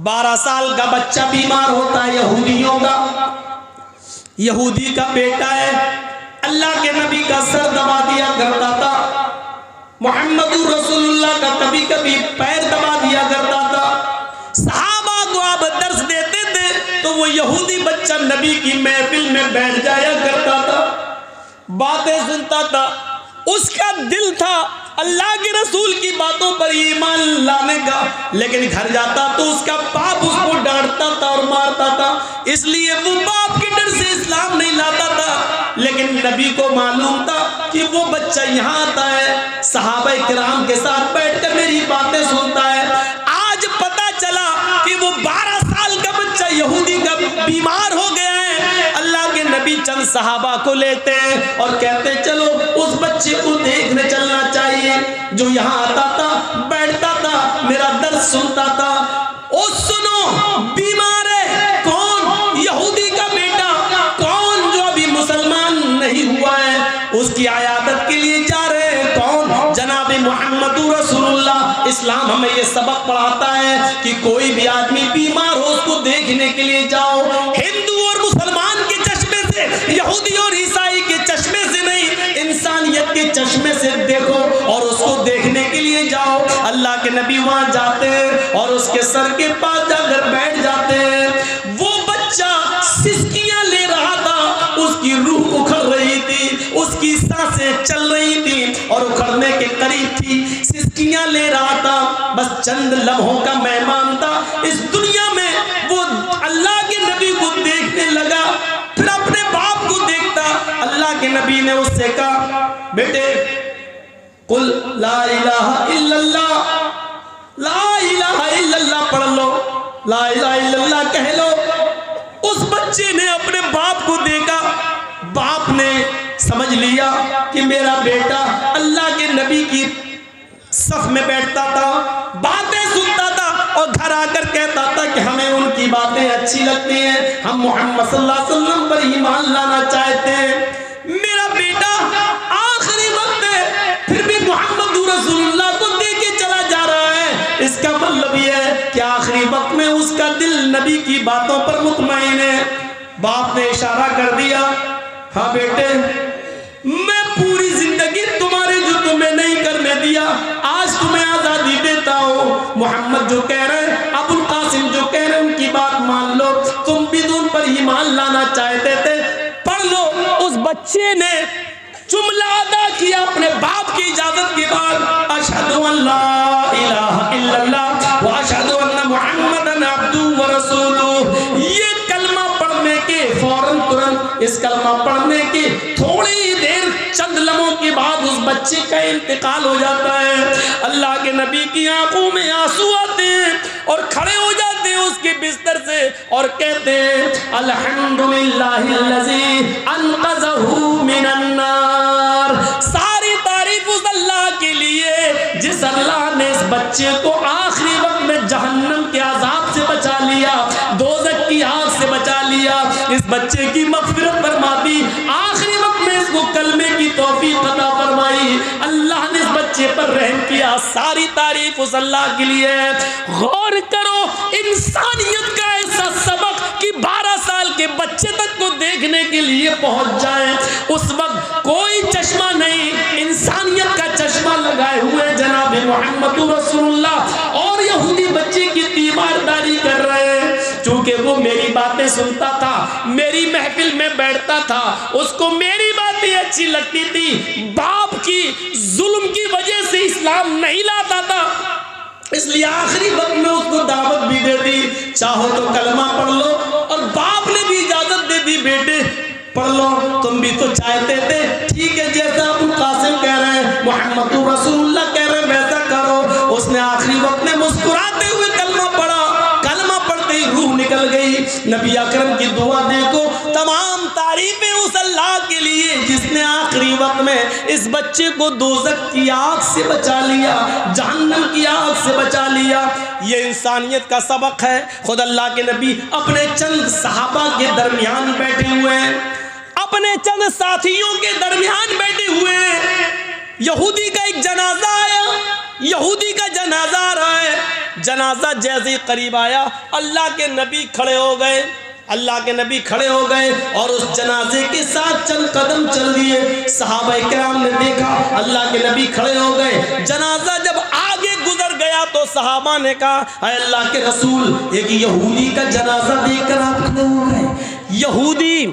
12 साल का बच्चा बीमार होता है, यहूदियों का, यहूदी का बेटा है। अल्लाह के नबी का सर दबा दिया करता था, मोहम्मदुर रसूलुल्लाह का कभी कभी पैर दबा दिया करता था। सहाबा को आप दर्श देते थे तो वो यहूदी बच्चा नबी की महफिल में बैठ जाया करता था, बातें सुनता था। उसका दिल था अल्लाह के रसूल की बातों पर ईमान लाने का, लेकिन घर जाता तो उसका बाप उसको डांटता था और मारता था, इसलिए वो बाप के डर से इस्लाम नहीं लाता था। लेकिन नबी को मालूम था कि वो बच्चा यहाँ आता है, सहाबा किराम के साथ बैठकर मेरी बातें सुनता है। आज पता चला कि वो 12 साल का बच्चा यहूदी का बीमार हो गया है। अल्लाह के नबी चंद सहाबा को लेते हैं और कहते हैं चलो उस बच्चे को देखने चलना चाहिए, जो यहाँ आता था, बैठता था, मेरा दर्द सुनता था। ओ सुनो, बीमार है कौन? यहूदी का बेटा। कौन? जो अभी मुसलमान नहीं हुआ है, उसकी आयादत के लिए जा रहे हैं। कौन? जनाब मुहम्मदुर रसूलुल्लाह। इस्लाम हमें ये सबक पढ़ाता है कि कोई भी आदमी बीमार हो उसको देखने के लिए जाओ। हिंदू और मुसलमान के चश्मे से, यहूदी और ईसाई के चश्मे से नहीं, इंसानियत के चश्मे से देखो और उसको देखने के लिए जाओ। अल्लाह के नबी वहां जाते हैं और उसके सर के पास जाकर बैठ जाते हैं। वो बच्चा सिसकियां ले रहा था, उसकी रूह उखड़ रही थी, उसकी सांसें चल रही थी और उखड़ने के करीब थी, सिसकियां ले रहा था। बस चंद लम्हों का मेहमान था इस दुनिया में। वो अल्लाह के नबी को देखने लगा, फिर अपने बाप को देखता। अल्लाह के नबी ने उससे कहा, बेटे कुल ला इलाहा इल्लल्लाह, ला इलाहा इल्लल्लाह पढ़ लो, ला इलाहा इल्लल्लाह कह लो। उस बच्चे ने अपने बाप को देखा, बाप ने समझ लिया कि मेरा बेटा अल्लाह के नबी की सफ में बैठता था, बातें सुनता था और घर आकर कहता था कि हमें उनकी बातें अच्छी लगती हैं, हम मोहम्मद सल्लल्लाहु अलैहि वसल्लम पर ईमान लाना चाहते हैं। मेरा बेटा आखिरी वक्त है, फिर भी मोहम्मद रसूलुल्लाह को देके चला जा रहा है। इसका मतलब यह है कि आखिरी वक्त में उसका दिल नबी की बातों पर मुतमईन है। बाप ने इशारा कर दिया, हाँ बेटे, मैं पूरी जिंदगी तुम्हारे जो तुम्हें नहीं करने दिया, आज तुम्हें आजादी देता हूँ। मोहम्मद जो कह रहे हैं, अबुल कासिम जो कह रहे हैं, उनकी बात मान लो। तुम भी उन पर ईमान लाना चाहते थे, पढ़ लो। उस बच्चे ने जुमला अदा किया अपने बाप की इजाजत के बाद, अशहदु अल्ला इलाहा इल्लल्लाह व अशहदु अन्ना मुहम्मदन अब्दुहु व रसूलुहु। ये कलमा पढ़ने के फौरन तुरंत, इस कलमा पढ़ने के थोड़ी देर, चंद लम्हों के बाद उस बच्चे का इंतकाल हो जाता है। अल्लाह के नबी की आंखों में आंसू आते हैं और खड़े हो जाते हैं उसके बिस्तर से और कहते हैं अल्हम्दुलिल्लाहिल्लज़ी अनक़ज़हु मिनन नार। सारी तारीफ उस अल्लाह के लिए जिस अल्लाह ने इस बच्चे को आखिरी वक्त में जहन्नम के अज़ाब से बचा लिया, दोज़ख की आग से बचा लिया, इस बच्चे की मग़फ़िरत फरमा दी, आखिरी वक्त में इसको कलमे की तौफीक अता फरमाई। अल्लाह ने इस बच्चे पर रहम किया। सारी तारीफ उस अल्लाह के लिए है। गौर करो, इंसानियत का ऐसा सबक कि 12 साल के बच्चे तक को देखने के लिए पहुंच जाए। उस वक्त कोई चश्मा नहीं, इंसानियत का चश्मा लगाए हुए जनाब मोहम्मद रसूलुल्लाह और यहूदी बच्चे की तीमारदारी कर रहे हैं। चूंकि वो मेरी बातें सुनता था, मेरी महफिल में बैठता था, उसको मेरी बातें अच्छी लगती थी, बाप की जुल्म की वजह से इस्लाम नहीं लाता था, इसलिए आखिरी वक्त में उसको दावत भी दे दी, चाहो तो कलमा पढ़ लो। और बाप ने भी इजाजत दे दी, बेटे पढ़ लो, तुम भी तो चाहते थे, ठीक है, जैसा अबुल कासिम कह रहे हैं, मोहम्मद रसूलुल्लाह कह रहे हैं, वैसा करो। उसने आखिरी वक्त में मुस्कुराते हुए कलमा पढ़ा, कलमा पढ़ते ही रूह निकल गई। नबी अकरम की दुआ देखो, तमाम तारीफें उस अल्लाह के लिए जिसने आखिरी वक्त में इस बच्चे को दोज़ख की आग से बचा लिया, जहन्नम की आग से बचा लिया। ये इंसानियत का सबक है। खुद अल्लाह के नबी अपने चंद सहाबा के दरमियान बैठे हुए हैं, अपने चंद साथियों के दरमियान बैठे हुए हैं। यहूदी का एक जनाजा आया, यहूदी का जनाजा आ रहा है। जनाजा जैसे ही करीब आया, अल्लाह के नबी खड़े हो गए, अल्लाह के नबी खड़े हो गए और उस जनाजे के साथ चंद कदम चल दिए। सहाबाए किराम ने देखा अल्लाह के नबी खड़े हो गए। जनाजा जब आगे गुजर गया तो सहाबा ने कहा, अल्लाह के रसूल, एक यहूदी का जनाजा देखकर आप खड़े हो गए। यहूदी,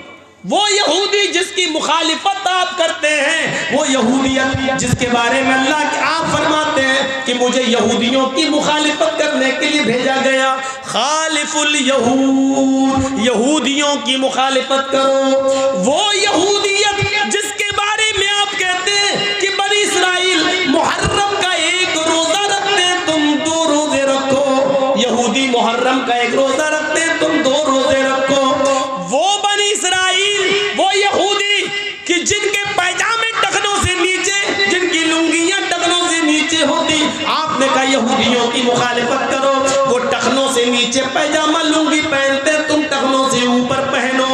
वो यहूदी जिसकी मुखालिफत आप करते हैं, वो यहूदियत जिसके बारे में अल्लाह के आप फरमाते हैं कि मुझे यहूदियों की मुखालिफत करने के लिए भेजा गया। खालिफुल यहूद, यहूदियों की मुखालिफत करो। वो यहूदियत जिसके बारे में आप कहते हैं कि बनी इस्राइल मुहर्रम का एक रोजा रखते हैं, तुम 2 रोजे रखो। यहूदी मुहर्रम का एक रोजा रखते हैं, तुम 2 रोजे रखो। वो बनी इस्राइल, वो यहूदी कि जिनके पैजामे टखनों से नीचे, जिनकी लुंगियां टखनों से नीचे होती, आपने कहा यहूदियों की मुखालिफत करो। वो टखनों से नीचे पैजामा लुंगी पहनते, तुम टखनों से ऊपर पहनो।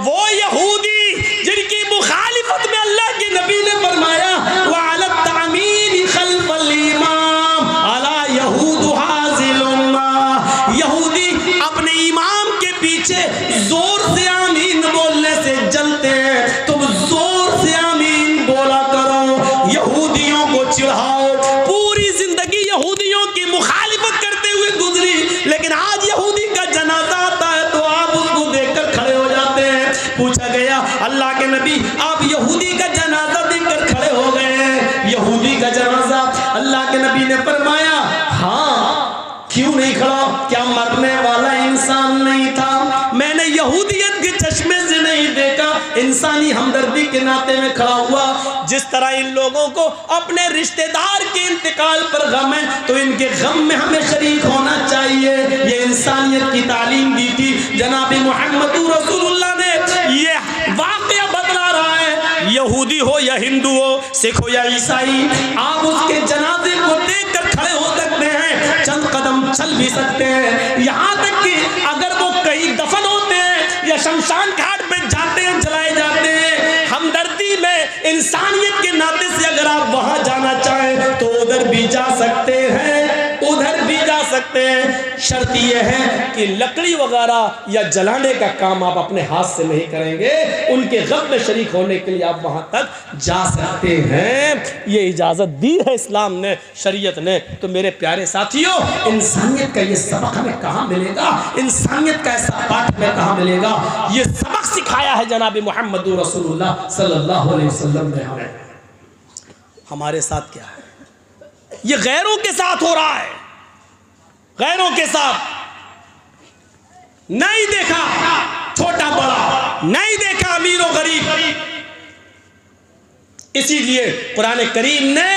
वो यहूदी जिनकी मुखालिफत में अल्लाह के नबी ने फरमाया, वअला तअमीन खल्फल इमाम अला यहूद हाजिलुन्ना, यहूदी अपने इमाम के पीछे जोर से आमीन बोलने से जलते हैं, तुम जोर से आमीन बोला करो। यहूदियों को चिढ़ाओ। पूरी जिंदगी यहूदियों की मुखालिफत करते हुए गुजरी, लेकिन आज यहूदी का जनाजा आता है तो आप उसको देखकर खड़े हो जाते हैं। पूछा गया अल्लाह के नबी, आप यहूदी का जनाजा देखकर खड़े हो गए हैं? यहूदी का जनाजा, अल्लाह के नबी ने फरमाया, हाँ, क्यों नहीं खड़ा? क्या मरने वाला इंसान नहीं था? मैंने यहूदियत के चश्मे से नहीं देखा, इंसानी हमदर्दी के नाते में खड़ा हुआ। जिस तरह इन लोगों को अपने रिश्तेदार के इंतकाल पर गम है, तो इनके गम में हमें शरीक होना चाहिए। ये इंसानियत की तालीम दी थी जनाब मोहम्मद रसूलुल्लाह ने। ये वाक़या बतला रहा है, यहूदी हो या हिंदू हो, सिख हो या ईसाई, आप उसके जनाजे को देखकर खड़े हो सकते हैं, चंद कदम चल भी सकते हैं। यहाँ तक कि अगर वो कहीं दफन होते हैं या शमशान घाट पे जाते हैं, जलाए जाते हैं, हमदर्दी में इंसानियत के नाते से अगर आप वहां जाना चाहें तो उधर भी जा सकते हैं, उधर भी जा सकते हैं। शर्त यह है कि लकड़ी वगैरह या जलाने का काम आप अपने हाथ से नहीं करेंगे, उनके गम में शरीक होने के लिए आप वहां तक जा सकते हैं। ये इजाजत दी है इस्लाम ने, शरीयत ने। तो मेरे प्यारे साथियों, इंसानियत का ये सबक हमें कहाँ मिलेगा? इंसानियत का ऐसा पाठ हमें कहाँ मिलेगा? ये सबक सिखाया है जनाब मोहम्मद रसूलुल्लाह सल्लल्लाहु अलैहि वसल्लम ने हमें। हमारे साथ क्या है? ये गैरों के साथ हो रहा है, गैरों के साथ। नहीं देखा छोटा बड़ा, नहीं देखा अमीर और गरीब। इसीलिए कुरान करीम ने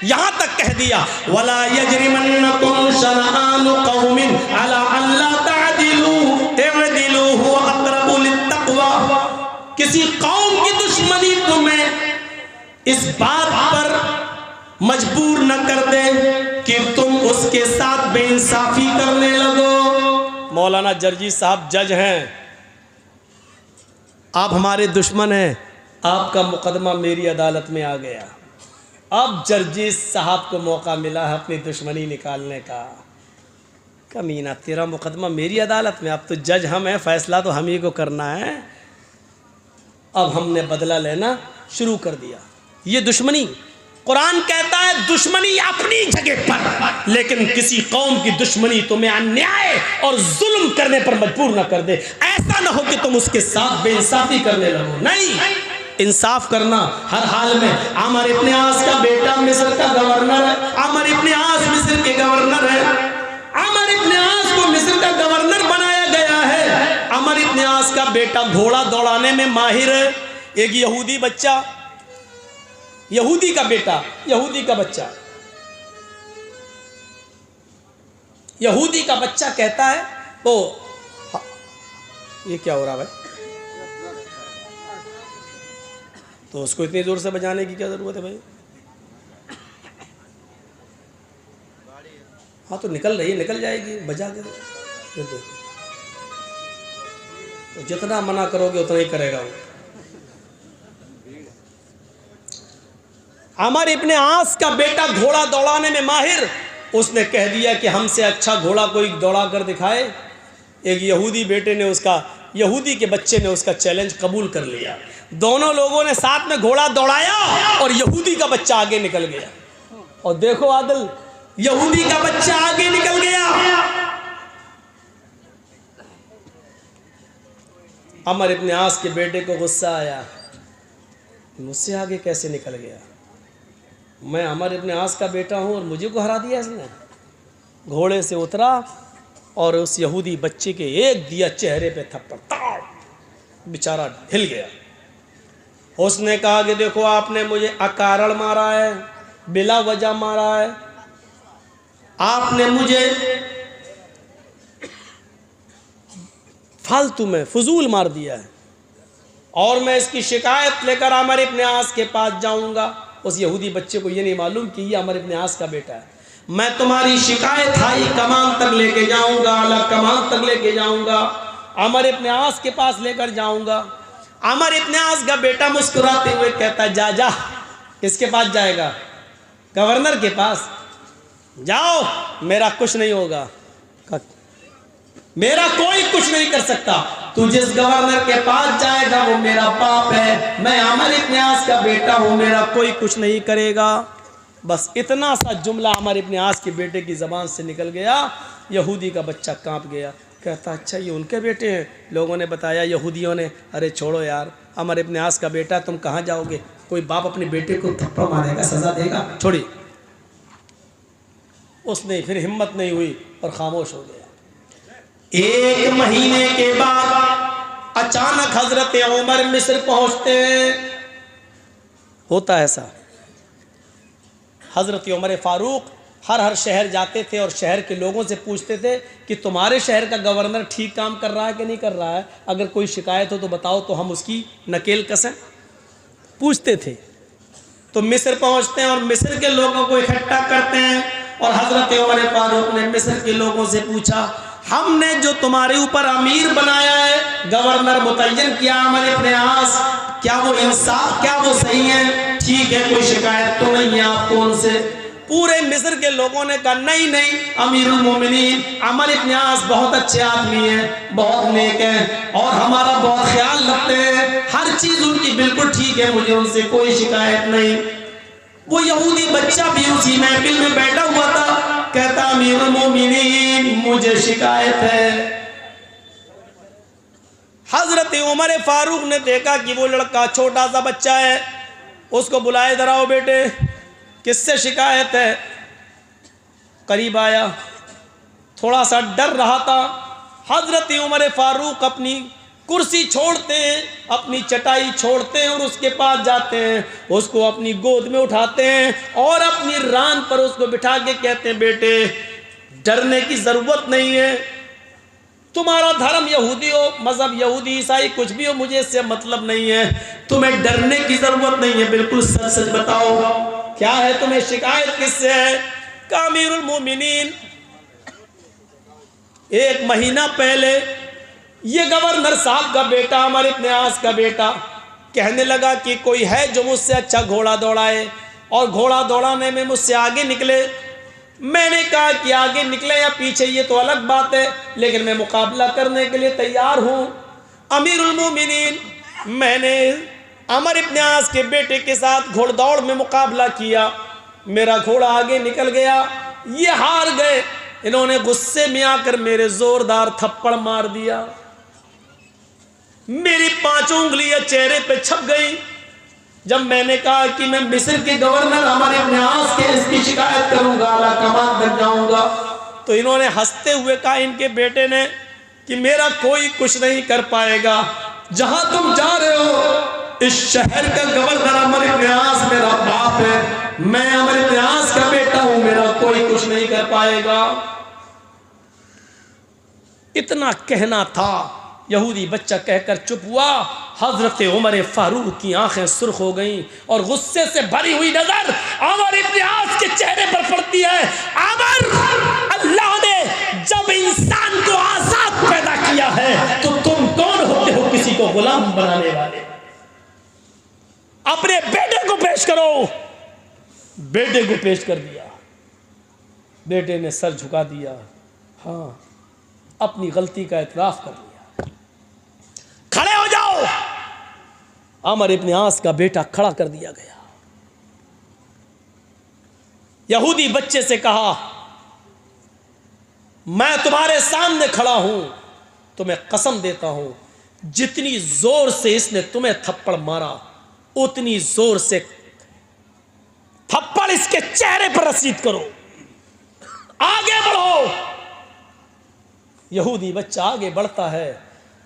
यहां तक कह दिया, वला यजरिमन्नकुम शनआनु कौमिन अला अल्ला तअदिलू इअदिलू हुवा अक़रबु लित्तक़वा। किसी कौम की दुश्मनी तुम्हें इस बात पर मजबूर न कर दे कि तुम उसके साथ बेइंसाफी करने लगो। मौलाना जर्जी साहब जज हैं, आप हमारे दुश्मन हैं, आपका मुकदमा मेरी अदालत में आ गया। अब जर्जी साहब को मौका मिला है अपनी दुश्मनी निकालने का। कमीना, तेरा मुकदमा मेरी अदालत में, अब तो जज हम हैं, फैसला तो हम ही को करना है। अब हमने बदला लेना शुरू कर दिया। ये दुश्मनी, कुरान कहता है दुश्मनी अपनी जगह पर, लेकिन किसी कौम की दुश्मनी तुम्हें अन्याय और जुल्म करने पर मजबूर न कर दे। ऐसा ना हो कि तुम उसके साथ बेइंसाफी करने लगो। नहीं, इंसाफ करना हर हाल में। आमर इब्न आस का बेटा मिस्र का गवर्नर है, आमर इब्न आस मिस्र के गवर्नर है। आमर इब्न आस को मिस्र का गवर्नर बनाया गया है। आमर इब्न आस का बेटा घोड़ा दौड़ाने में माहिर है। एक यहूदी बच्चा, यहूदी का बेटा, यहूदी का बच्चा, यहूदी का बच्चा कहता है, ओ ये क्या हो रहा भाई? तो उसको इतनी जोर से बजाने की क्या जरूरत है भाई? हाँ तो निकल रही है, निकल जाएगी, बजा के देखो। तो जितना मना करोगे उतना ही करेगा वो। आमर इब्न आस का बेटा घोड़ा दौड़ाने में माहिर, उसने कह दिया कि हमसे अच्छा घोड़ा कोई दौड़ा कर दिखाए। एक यहूदी बेटे ने उसका, यहूदी के बच्चे ने उसका चैलेंज कबूल कर लिया। दोनों लोगों ने साथ में घोड़ा दौड़ाया और यहूदी का बच्चा आगे निकल गया। और देखो आदिल, यहूदी का बच्चा आगे निकल गया। अमर इब्न आस के बेटे को गुस्सा आया, मुझसे आगे कैसे निकल गया? मैं अमर इब्न आस का बेटा हूं और मुझे को हरा दिया इसने। घोड़े से उतरा और उस यहूदी बच्चे के एक दिया चेहरे पे थप्पड़, ताड़, बेचारा हिल गया। उसने कहा कि देखो आपने मुझे अकारण मारा है, बिला वजह मारा है, आपने मुझे फालतू में फजूल मार दिया है और मैं इसकी शिकायत लेकर अमर इब्न आस के पास जाऊंगा। उस यहूदी बच्चे को ये नहीं मालूम कि ये अमर इब्न आस का बेटा है। मैं तुम्हारी शिकायत हाई कमान तक लेके जाऊंगा, आला कमान तक लेके जाऊंगा, अमर इब्न आस के पास लेकर जाऊंगा। अमर इब्न आस का बेटा मुस्कुराते हुए कहता, जा जा। किसके पास जाएगा? गवर्नर के पास। जाओ, मेरा कुछ नहीं होगा, मेरा कोई कुछ नहीं कर सकता। तू जिस गवर्नर के पास जाएगा वो मेरा बाप है, मैं अमर इब्न आस का बेटा हूं, मेरा कोई कुछ नहीं करेगा। बस इतना सा जुमला अमर इब्न आस के बेटे की ज़बान से निकल गया। यहूदी का बच्चा कांप गया, कहता अच्छा ये उनके बेटे हैं। लोगों ने बताया, यहूदियों ने, अरे छोड़ो यार, अमर इब्न आस का बेटा, तुम कहाँ जाओगे? कोई बाप अपने बेटे को थप्पड़ मारेगा, सजा देगा, छोड़िए। उसने फिर हिम्मत नहीं हुई और खामोश हो गया। एक महीने के बाद अचानक हजरत उमर मिस्र पहुंचते हैं। होता ऐसा, हजरत उमर फारूक हर शहर जाते थे और शहर के लोगों से पूछते थे कि तुम्हारे शहर का गवर्नर ठीक काम कर रहा है कि नहीं कर रहा है, अगर कोई शिकायत हो तो बताओ तो हम उसकी नकेल कसें। पूछते थे। तो मिस्र पहुंचते हैं और मिस्र के लोगों को इकट्ठा करते हैं और हजरत उमर फारूक ने मिस्र के लोगों से पूछा, हमने जो तुम्हारे ऊपर अमीर बनाया है, गवर्नर मुतय्यन किया अमर इब्न आस, क्या वो इंसाफ, क्या वो सही है? ठीक है, कोई शिकायत तो नहीं है आपको उनसे? पूरे मिस्र के लोगों ने कहा नहीं नहीं, अमीरुल मोमिनीन अमर इब्न आस बहुत अच्छे आदमी हैं, बहुत नेक हैं और हमारा बहुत ख्याल रखते हैं, हर चीज़ उनकी बिल्कुल ठीक है, मुझे उनसे कोई शिकायत नहीं। वो यहूदी बच्चा भी उसी महफिल में बैठा हुआ था, कहता अमीरुल मोमिनीन मुझे शिकायत है। हजरत उमर फारूक ने देखा कि वो लड़का छोटा सा बच्चा है, उसको बुलाए, इधर आओ बेटे, किससे शिकायत है? करीब आया, थोड़ा सा डर रहा था। हजरत उमर फारूक अपनी कुर्सी छोड़ते हैं, अपनी चटाई छोड़ते हैं और उसके पास जाते हैं, उसको अपनी गोद में उठाते हैं और अपनी रान पर उसको बिठा के कहते हैं, बेटे डरने की ज़रूरत नहीं है, तुम्हारा धर्म यहूदी हो, मज़हब यहूदी ईसाई कुछ भी हो, मुझे इससे मतलब नहीं है, तुम्हें डरने की ज़रूरत नहीं है, बिल्कुल सच सच बताओ क्या है, तुम्हें शिकायत किससे है? का अमीरुल मोमिनीन, एक महीना पहले ये गवर्नर साहब का बेटा, अमर इब्न आस का बेटा, कहने लगा कि कोई है जो मुझसे अच्छा घोड़ा दौड़ाए और घोड़ा दौड़ाने में मुझसे आगे निकले। मैंने कहा कि आगे निकले या पीछे ये तो अलग बात है, लेकिन मैं मुकाबला करने के लिए तैयार हूँ। अमीरुल मोमिनीन, मैंने अमर इब्न आस के बेटे के साथ घोड़दौड़ में मुकाबला किया, मेरा घोड़ा आगे निकल गया, ये हार गए। इन्होंने गुस्से में आकर मेरे जोरदार थप्पड़ मार दिया, मेरी 5 उंगलियां चेहरे पे छप गई। जब मैंने कहा कि मैं मिस्र के गवर्नर अमर इब्न आस के इसकी शिकायत करूंगा, आला कमान तक जाऊंगा, तो इन्होंने हंसते हुए कहा, इनके बेटे ने, कि मेरा कोई कुछ नहीं कर पाएगा, जहां तुम जा रहे हो इस शहर का गवर्नर अमर इब्न आस मेरा बाप है, मैं अमर इब्न आस का बेटा हूं, मेरा कोई कुछ नहीं कर पाएगा। इतना कहना था, यहूदी बच्चा कहकर चुप हुआ। हजरत उमर फारूक की आंखें सुर्ख हो गईं और गुस्से से भरी हुई नजर अमर इब्न आस के चेहरे पर पड़ती है। अमर, अल्लाह ने जब इंसान को आजाद पैदा किया है तो तुम कौन होते हो किसी को गुलाम बनाने वाले? अपने बेटे को पेश करो। बेटे को पेश कर दिया। बेटे ने सर झुका दिया, हाँ अपनी गलती का इतराफ कर लिया। खड़े हो जाओ। अमर इब्न आस का बेटा खड़ा कर दिया गया। यहूदी बच्चे से कहा, मैं तुम्हारे सामने खड़ा हूं, तुम्हें कसम देता हूं, जितनी जोर से इसने तुम्हें थप्पड़ मारा उतनी जोर से थप्पड़ इसके चेहरे पर रसीद करो, आगे बढ़ो। यहूदी बच्चा आगे बढ़ता है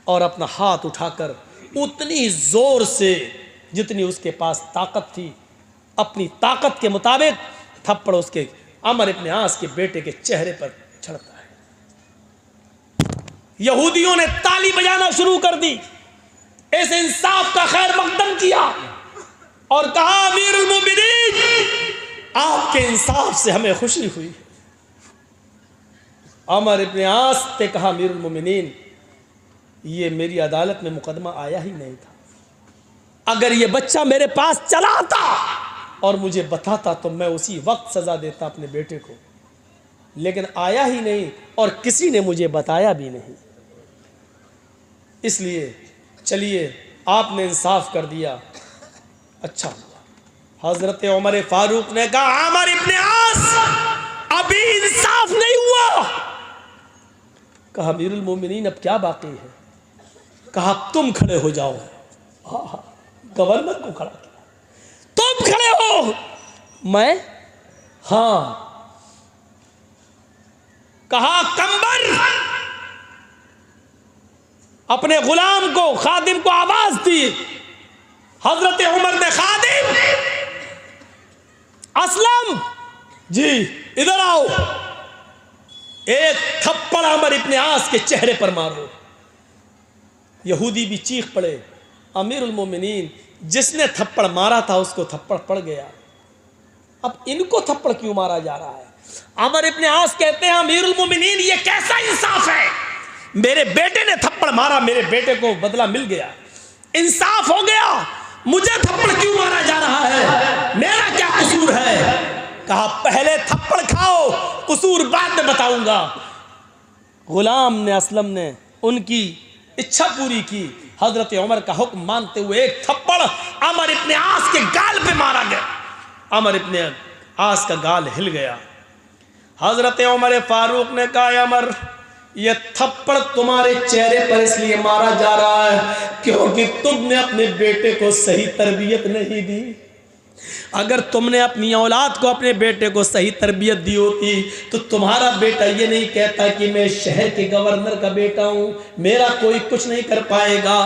और अपना हाथ उठाकर उतनी जोर से जितनी उसके पास ताकत थी, अपनी ताकत के मुताबिक थप्पड़ उसके अमर इब्न आस के बेटे के चेहरे पर छड़ता है। यहूदियों ने ताली बजाना शुरू कर दी, इस इंसाफ का खैर मकदम किया और कहा, अमीरुल मोमिनीन, आपके इंसाफ से हमें खुशी हुई। अमर इब्न आस ने कहा, अमीरुल मोमिनीन, ये मेरी अदालत में मुकदमा आया ही नहीं था। अगर ये बच्चा मेरे पास चला आता और मुझे बताता तो मैं उसी वक्त सजा देता अपने बेटे को, लेकिन आया ही नहीं और किसी ने मुझे बताया भी नहीं। इसलिए चलिए, आपने इंसाफ कर दिया, अच्छा हुआ। हजरत उमर फारूक ने कहा, अमर इब्न आस, अभी इंसाफ नहीं हुआ। कहा, अमीरुल मोमिनीन, अब क्या बाकी है? कहा, तुम खड़े हो जाओ। गवर्नर को खड़ा किया, तुम खड़े हो। मैं? हां। कहा, कंबर, अपने गुलाम को, खादिम को आवाज दी। हजरत उमर ने, खादिम असलम जी इधर आओ, एक थप्पड़ अमर इब्न आस के चेहरे पर मारो। यहूदी भी चीख पड़े, अमीरुल मोमिनीन, जिसने थप्पड़ मारा था उसको थप्पड़ पड़ गया, अब इनको थप्पड़ क्यों मारा जा रहा है? अमर इब्न आस कहते हैं, अमीरुल मोमिनीन, ये कैसा इंसाफ है? मेरे बेटे ने थप्पड़ मारा, मेरे बेटे को बदला मिल गया, इंसाफ हो गया, मुझे थप्पड़ क्यों मारा जा रहा है? मेरा क्या कसूर है? कहा, पहले थप्पड़ खाओ, कसूर बाद में बताऊंगा। गुलाम ने, असलम ने उनकी इच्छा पूरी की। हजरत उमर का हुक्म मानते हुए एक थप्पड़ अमर इब्न आस के गाल पे मारा गया। अमर इब्न आस का गाल हिल गया। हजरत उमर फारूक ने कहा, अमर, यह थप्पड़ तुम्हारे चेहरे पर इसलिए मारा जा रहा है क्योंकि तुमने अपने बेटे को सही तरबियत नहीं दी। अगर तुमने अपनी औलाद को, अपने बेटे को सही तरबियत दी होती तो तुम्हारा बेटा ये नहीं कहता कि मैं शहर के गवर्नर का बेटा हूं, मेरा कोई कुछ नहीं कर पाएगा।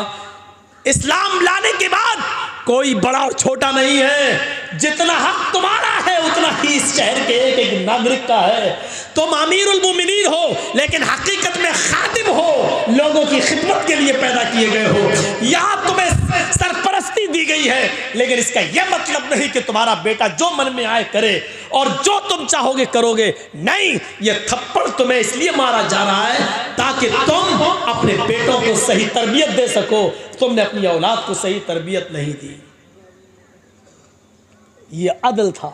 इस्लाम लाने के बाद कोई बड़ा और छोटा नहीं है, जितना हक तुम्हारा है उतना ही इस शहर के एक एक नागरिक का है। तुम अमीरुल मोमिनीन हो लेकिन हकीकत में खादिम हो, लोगों की खिदमत के लिए पैदा किए गए हो। यहाँ तुम्हें सरपरस्ती दी गई है, लेकिन इसका यह मतलब नहीं कि तुम्हारा बेटा जो मन में आए करे और जो तुम चाहोगे करोगे। नहीं, यह थप्पड़ तुम्हें इसलिए मारा जा रहा है ताकि तुम अपने बेटों को सही तरबियत दे सको। तुमने अपनी औलाद को सही तरबियत नहीं दी। यह अदल था।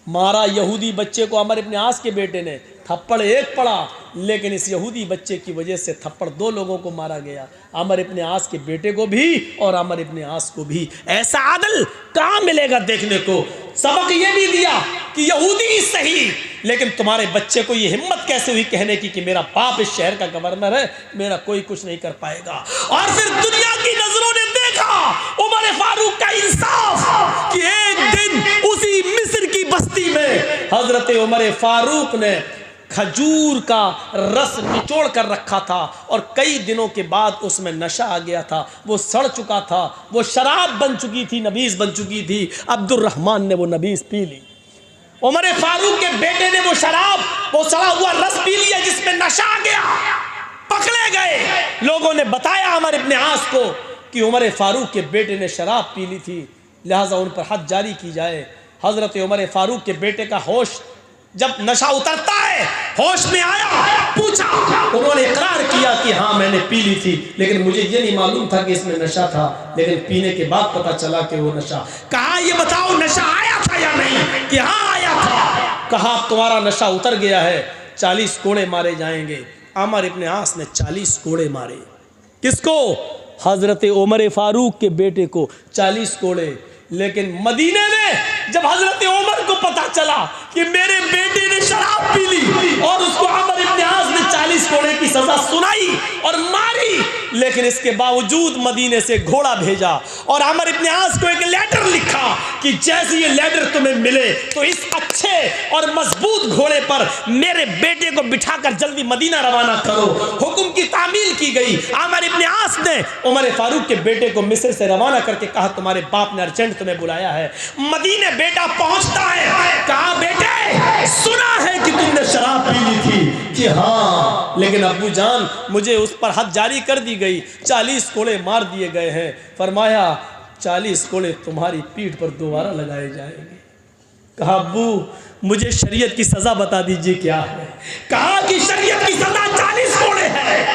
मारा यहूदी बच्चे को अमर इब्न आस के बेटे ने, थप्पड़ एक पड़ा, लेकिन इस यहूदी बच्चे की वजह से थप्पड़ दो लोगों को मारा गया, अमर इब्न आस के बेटे को भी और अमर इब्न आस को भी। ऐसा अदल कहाँ मिलेगा देखने को? सबक ये भी दिया कि यहूदी ही सही, लेकिन तुम्हारे बच्चे को ये हिम्मत कैसे हुई कहने की कि मेरा बाप इस शहर का गवर्नर है, मेरा कोई कुछ नहीं कर पाएगा। और फिर दुनिया की नजरों ने देखा उमर फारूक का इंसाफ कि एक दिन उसी मिस्र की बस्ती में हजरत उमर फारूक ने खजूर का रस निचोड़ कर रखा था और कई दिनों के बाद उसमें नशा आ गया था, वो सड़ चुका था, वो शराब बन चुकी थी, नबीज बन चुकी थी। अब्दुर्रहमान ने वो नबीज पी ली। उमर फारूक के बेटे ने वो शराब, वो सड़ा हुआ रस पी लिया जिसमें नशा आ गया। पकड़े गए। लोगों ने बताया अमर इब्न आस को कि उमर फारूक के बेटे ने शराब पी ली थी, लिहाजा उन पर हद जारी की जाए। हजरत उमर फारूक के बेटे का होश, जब नशा उतरता है, होश में आया, पूछा, उन्होंने इकरार किया कि हाँ मैंने पी ली थी, लेकिन मुझे ये नहीं मालूम था कि इसमें नशा था, लेकिन पीने के बाद पता चला कि वो नशा। कहा ये बताओ नशा आया था या नहीं? कि हाँ आया था। कहा अब तुम्हारा नशा उतर गया है, 40 कोड़े मारे जाएंगे। अमर इब्न आस ने 40 कोड़े मारे। किसको? हजरत उमर फारूक के बेटे को 40 कोड़े। लेकिन मदीने में जब हजरत उमर को पता चला कि मेरे बेटे ने शराब पी ली और उसको अमर इब्न आस ने 40 कोड़े की सजा सुनाई और मारी, लेकिन इसके बावजूद मदीने से घोड़ा भेजा और अमर इब्न आस को एक लेटर लिखा कि जैसे ये लेटर तुम्हें मिले तो इस अच्छे और मजबूत घोड़े पर मेरे बेटे को बिठाकर जल्दी मदीना रवाना करो। हुक्म की तामील की गई। अमर इब्न आस ने उमर फारूक के बेटे को मिस्र से रवाना करके कहा तुम्हारे बाप ने अर्जेंट तुम्हें बुलाया है। मदीने बेटा पहुंचता है, कहा बेटे सुना है कि तुमने शराब पी ली थी। कि हाँ, लेकिन अब्बू जान मुझे उस पर हद जारी कर दी गई, 40 कोड़े मार दिए गए हैं। फरमाया 40 कोड़े तुम्हारी पीठ पर दोबारा लगाए जाएंगे। कहा अब्बू मुझे शरीयत की सजा बता दीजिए क्या है। कहा कि शरीयत की सजा 40 कोड़े है।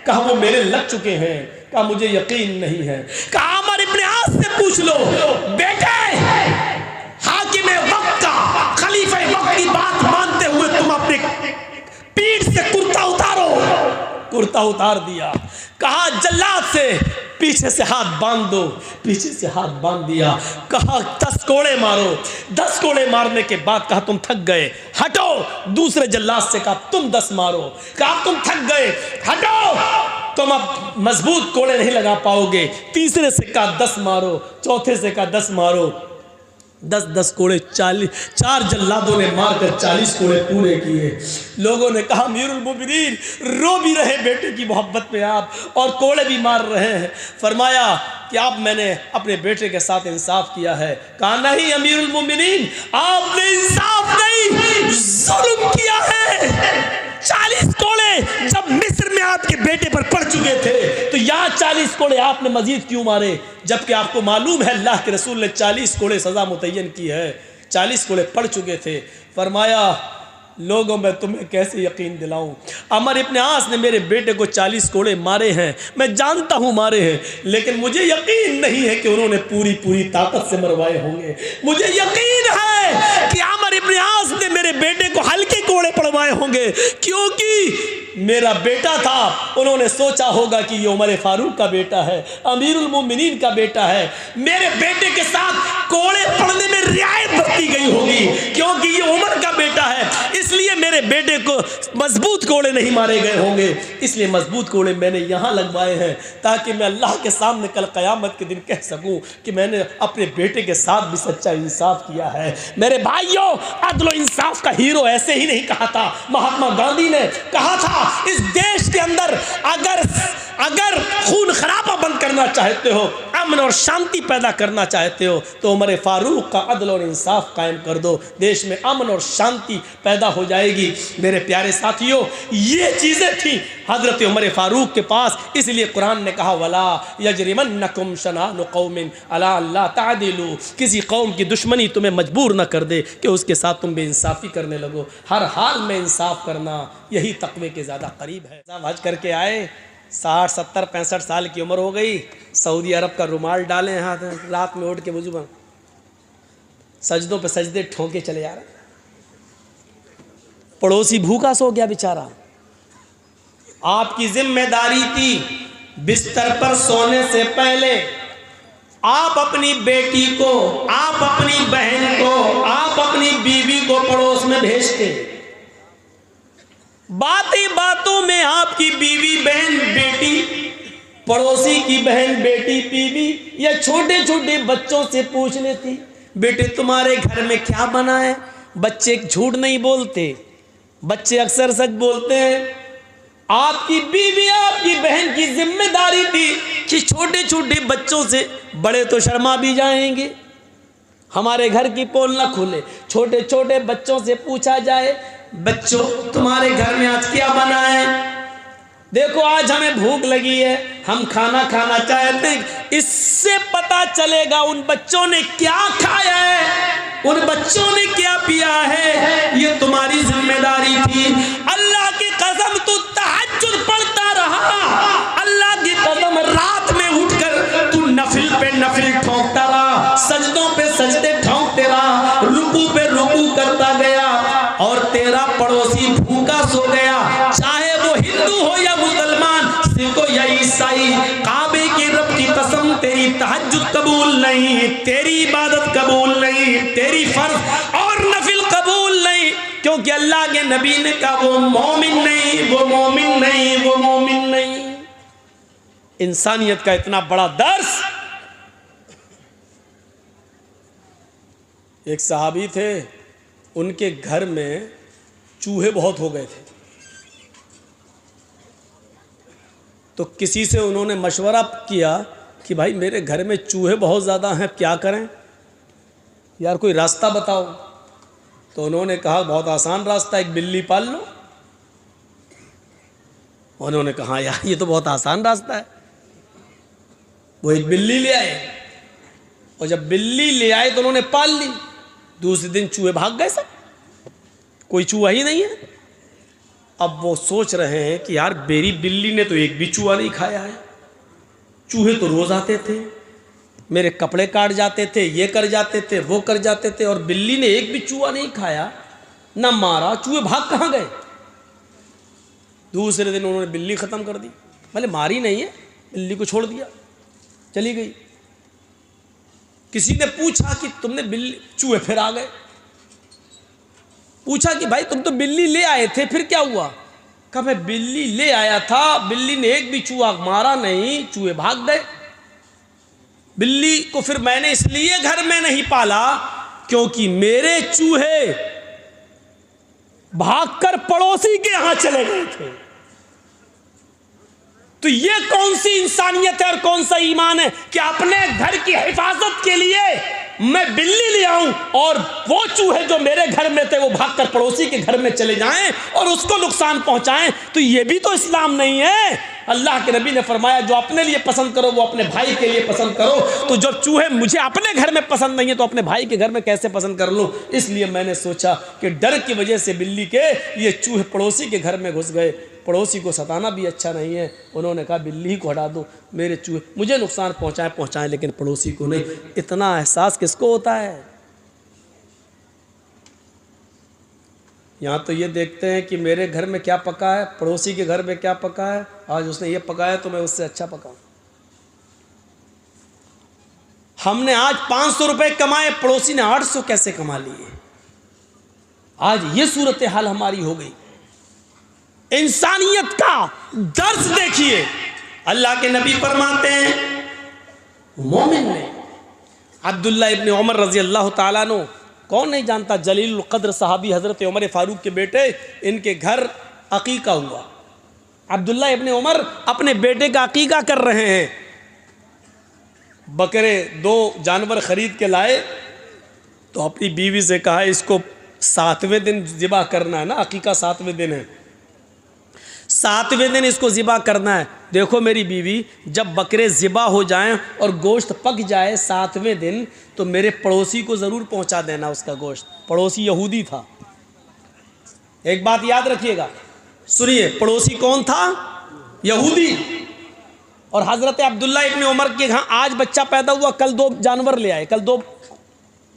कहा वो मेरे लग चुके हैं। कहा मुझे यकीन नहीं है। कहा अमर इब्न आस से पूछ लो। बेटे हाकिम वक्त का, खलीफा वक्त की बात मानते हुए तुम अपने पीठ से कुर्ता उतारो। कुर्ता उतार दिया। कहा जल्लाद से पीछे से हाथ बांध दो। पीछे से हाथ बांध दिया। कहा 10 कोड़े मारो। 10 कोड़े मारने के बाद कहा तुम थक गए, हटो। दूसरे जल्लाद से कहा तुम 10 मारो। कहा तुम थक गए, हटो, तुम अब मजबूत कोड़े नहीं लगा पाओगे। तीसरे से कहा 10 मारो। चौथे से कहा 10 मारो। 10-10 कोड़े 4 जल्लादों ने मारकर 40 कोड़े पूरे किए। लोगों ने कहा अमीरुल मोमिनीन रो भी रहे बेटे की मोहब्बत में आप और कोड़े भी मार रहे हैं। फरमाया कि आप मैंने अपने बेटे के साथ इंसाफ किया है। कहा नहीं अमीरुल मोमिनीन आपने इंसाफ नहीं जुल्म किया है। 40 कोड़े जब मिस्र में आपके बेटे पर पड़ चुके थे तो यहाँ 40 कोड़े आपने मजीद क्यों मारे, जबकि आपको मालूम है अल्लाह के रसूल ने 40 कोड़े सजा मुतय्यन की है। 40 कोड़े पड़ चुके थे। फरमाया लोगों में तुम्हें कैसे यकीन दिलाऊं, अमर इब्न आस ने मेरे बेटे को 40 कोड़े मारे हैं, मैं जानता हूं मारे हैं, लेकिन मुझे यकीन नहीं है कि उन्होंने पूरी ताकत से मरवाए होंगे। मुझे यकीन है कि अमर इब्न आस ने मेरे बेटे को हल्के कोड़े पड़वाए होंगे, क्योंकि मेरा बेटा था। उन्होंने सोचा होगा कि ये उमर फारूक का बेटा है, अमीरुल मोमिनीन का बेटा है, मेरे बेटे के साथ कोड़े पड़ने में रियायत बरती गई होगी क्योंकि ये उमर का बेटा है, इसलिए मेरे बेटे को मजबूत कोड़े नहीं मारे गए होंगे। इसलिए मजबूत कोड़े मैंने यहाँ लगवाए हैं ताकि मैं अल्लाह के सामने कल क़यामत के दिन कह सकूं कि मैंने अपने बेटे के साथ भी सच्चा इंसाफ किया है। मेरे भाइयों, अदल और इंसाफ का हीरो ऐसे ही नहीं कहा था। महात्मा गांधी ने कहा था इस देश के अंदर अगर खून खराबा बंद करना चाहते हो, अमन और शांति पैदा करना चाहते हो तो उमर फारूक का अदल और इंसाफ कायम कर दो, देश में अमन और शांति पैदा हो जाएगी। मेरे प्यारे साथियों, ये चीज़ें थी हज़रत उमर फारूक के पास, इसलिए कुरान ने कहा वला यजरिमन्नकुम शनानु कौमिन अला अल्ला तादिलू, किसी कौम की दुश्मनी तुम्हें मजबूर न कर दे कि उसके साथ तुम बेइंसाफ़ी करने लगो। हर हाल में इंसाफ करना यही तक़वे के ज़्यादा करीब है। हज करके आए, 60, 70, 65 साल की उम्र हो गई, सऊदी अरब का रुमाल डाले हाथ, रात में उठ के वुज़ू में सजदों पे सजदे ठोंके चले जा रहे। पड़ोसी भूखा सो गया बेचारा। आपकी जिम्मेदारी थी बिस्तर पर सोने से पहले आप अपनी बेटी को, आप अपनी बहन को, आप अपनी बीवी को पड़ोस में भेजते। बातों में आपकी बीवी, बहन, बेटी, पड़ोसी की बहन, बेटी, बीवी या छोटे छोटे बच्चों से पूछ लेती बेटे तुम्हारे घर में क्या बना है। बच्चे झूठ नहीं बोलते, बच्चे अक्सर सच बोलते हैं। आपकी बीवी, आपकी बहन की जिम्मेदारी थी कि छोटे छोटे बच्चों से, बड़े तो शर्मा भी जाएंगे, हमारे घर की पोल ना खुले, छोटे छोटे बच्चों से पूछा जाए बच्चों तुम्हारे घर में आज क्या बना है, देखो आज हमें भूख लगी है, हम खाना खाना चाहते हैं। इससे पता चलेगा उन बच्चों ने क्या खाया है, उन बच्चों ने क्या पिया है। ये तुम्हारी जिम्मेदारी थी। अल्लाह की कसम तू तहज्जुद पढ़ता रहा, अल्लाह की कसम रात में उठकर तू नफिल पे नफिल ठोंकता रहा, सजदों पे सजदे ठोंकते रहा, रुकू पे रुकू करता गया। ईसाई, काबे के रब की कसम तेरी तहज्जुद कबूल नहीं, तेरी इबादत कबूल नहीं, तेरी फर्ज और नफिल कबूल नहीं, क्योंकि अल्लाह के नबी ने कहा वो मोमिन नहीं, वो मोमिन नहीं, वो मोमिन नहीं। इंसानियत का इतना बड़ा दर्स। एक सहाबी थे, उनके घर में चूहे बहुत हो गए थे, तो किसी से उन्होंने मशवरा किया कि भाई मेरे घर में चूहे बहुत ज़्यादा हैं, क्या करें यार, कोई रास्ता बताओ। तो उन्होंने कहा बहुत आसान रास्ता, एक बिल्ली पाल लो। उन्होंने कहा यार ये तो बहुत आसान रास्ता है। वो एक बिल्ली ले आए, और जब बिल्ली ले आए तो उन्होंने पाल ली। दूसरे दिन चूहे भाग गए, सब कोई चूहा ही नहीं है। अब वो सोच रहे हैं कि यार मेरी बिल्ली ने तो एक भी चूहा नहीं खाया है, चूहे तो रोज आते थे, मेरे कपड़े काट जाते थे, ये कर जाते थे, वो कर जाते थे, और बिल्ली ने एक भी चूहा नहीं खाया, ना मारा, चूहे भाग कहाँ गए। दूसरे दिन उन्होंने बिल्ली ख़त्म कर दी, भले मारी नहीं है, बिल्ली को छोड़ दिया, चली गई। किसी ने पूछा कि तुमने बिल्ली, चूहे फिर आ गए। पूछा कि भाई तुम तो बिल्ली ले आए थे, फिर क्या हुआ। कहा मैं बिल्ली ले आया था, बिल्ली ने एक भी चूहा मारा नहीं, चूहे भाग गए। बिल्ली को फिर मैंने इसलिए घर में नहीं पाला क्योंकि मेरे चूहे भागकर पड़ोसी के यहां चले गए थे। तो ये कौन सी इंसानियत है और कौन सा ईमान है कि अपने घर की हिफाजत के लिए मैं बिल्ली ले आऊं और वो चूहे जो मेरे घर में थे वो भागकर पड़ोसी के घर में चले जाएं और उसको नुकसान पहुंचाएं। तो ये भी तो इस्लाम नहीं है। अल्लाह के नबी ने फरमाया जो अपने लिए पसंद करो वो अपने भाई के लिए पसंद करो। तो जब चूहे मुझे अपने घर में पसंद नहीं है तो अपने भाई के घर में कैसे पसंद कर लूं। इसलिए मैंने सोचा कि डर की वजह से बिल्ली के ये चूहे पड़ोसी के घर में घुस गए। पड़ोसी को सताना भी अच्छा नहीं है। उन्होंने कहा बिल्ली ही को हटा दो, मेरे चूहे मुझे नुकसान पहुंचाएं लेकिन पड़ोसी को नहीं। इतना एहसास किसको होता है। यहाँ तो ये देखते हैं कि मेरे घर में क्या पका है, पड़ोसी के घर में क्या पका है, आज उसने ये पकाया तो मैं उससे अच्छा पकाऊं। हमने आज 500 रुपए कमाए, पड़ोसी ने 800 कैसे कमा लिए। आज ये सूरत हाल हमारी हो गई। इंसानियत का दर्स देखिए। अल्लाह के नबी फरमाते हैं मोमिन ने अब्दुल्ला इब्न उमर रजी अल्लाह ताला अन्हु, कौन नहीं जानता, जलील कद्र सहाबी हज़रत उमर फारूक के बेटे, इनके घर अकीका हुआ। अब्दुल्ला इब्न उमर अपने बेटे का अकीका कर रहे हैं। बकरे 2 जानवर ख़रीद के लाए तो अपनी बीवी से कहा इसको 7वें दिन ज़िबा करना है ना, अकीका 7वें दिन है, 7वें दिन इसको ज़िबा करना है। देखो मेरी बीवी, जब बकरे ज़िबा हो जाएं और गोश्त पक जाए 7वें दिन तो मेरे पड़ोसी को ज़रूर पहुंचा देना उसका गोश्त। पड़ोसी यहूदी था। एक बात याद रखिएगा, सुनिए, पड़ोसी कौन था? यहूदी। और हज़रत अब्दुल्ला इब्न उमर के यहाँ आज बच्चा पैदा हुआ, कल 2 जानवर ले आए, कल 2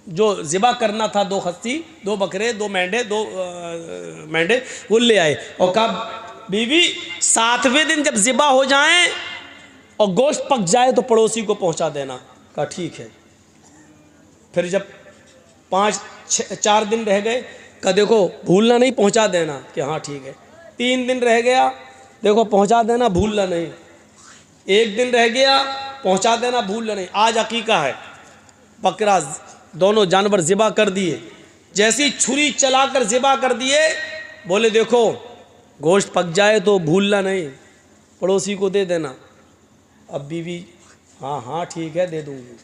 जो ज़िबा करना था, 2 खस्सी, 2 बकरे, 2 मेंढे, 2 मेंढे वो ले आए और कहा बीवी 7वें दिन जब ज़िबा हो जाएं और गोश्त पक जाए तो पड़ोसी को पहुंचा देना। कहा ठीक है। फिर जब 4 दिन रह गए, कहा देखो भूलना नहीं, पहुंचा देना। कि हाँ ठीक है। 3 दिन रह गया, देखो पहुंचा देना, भूलना नहीं। 1 दिन रह गया, पहुंचा देना, भूलना नहीं। आज अकीका है, बकरा दोनों जानवर ज़िबा कर दिए। जैसी छुरी चलाकर ज़िबा कर दिए, बोले देखो गोश्त पक जाए तो भूलना नहीं, पड़ोसी को दे देना। अब बीवी हाँ हाँ ठीक है दे दूँगी।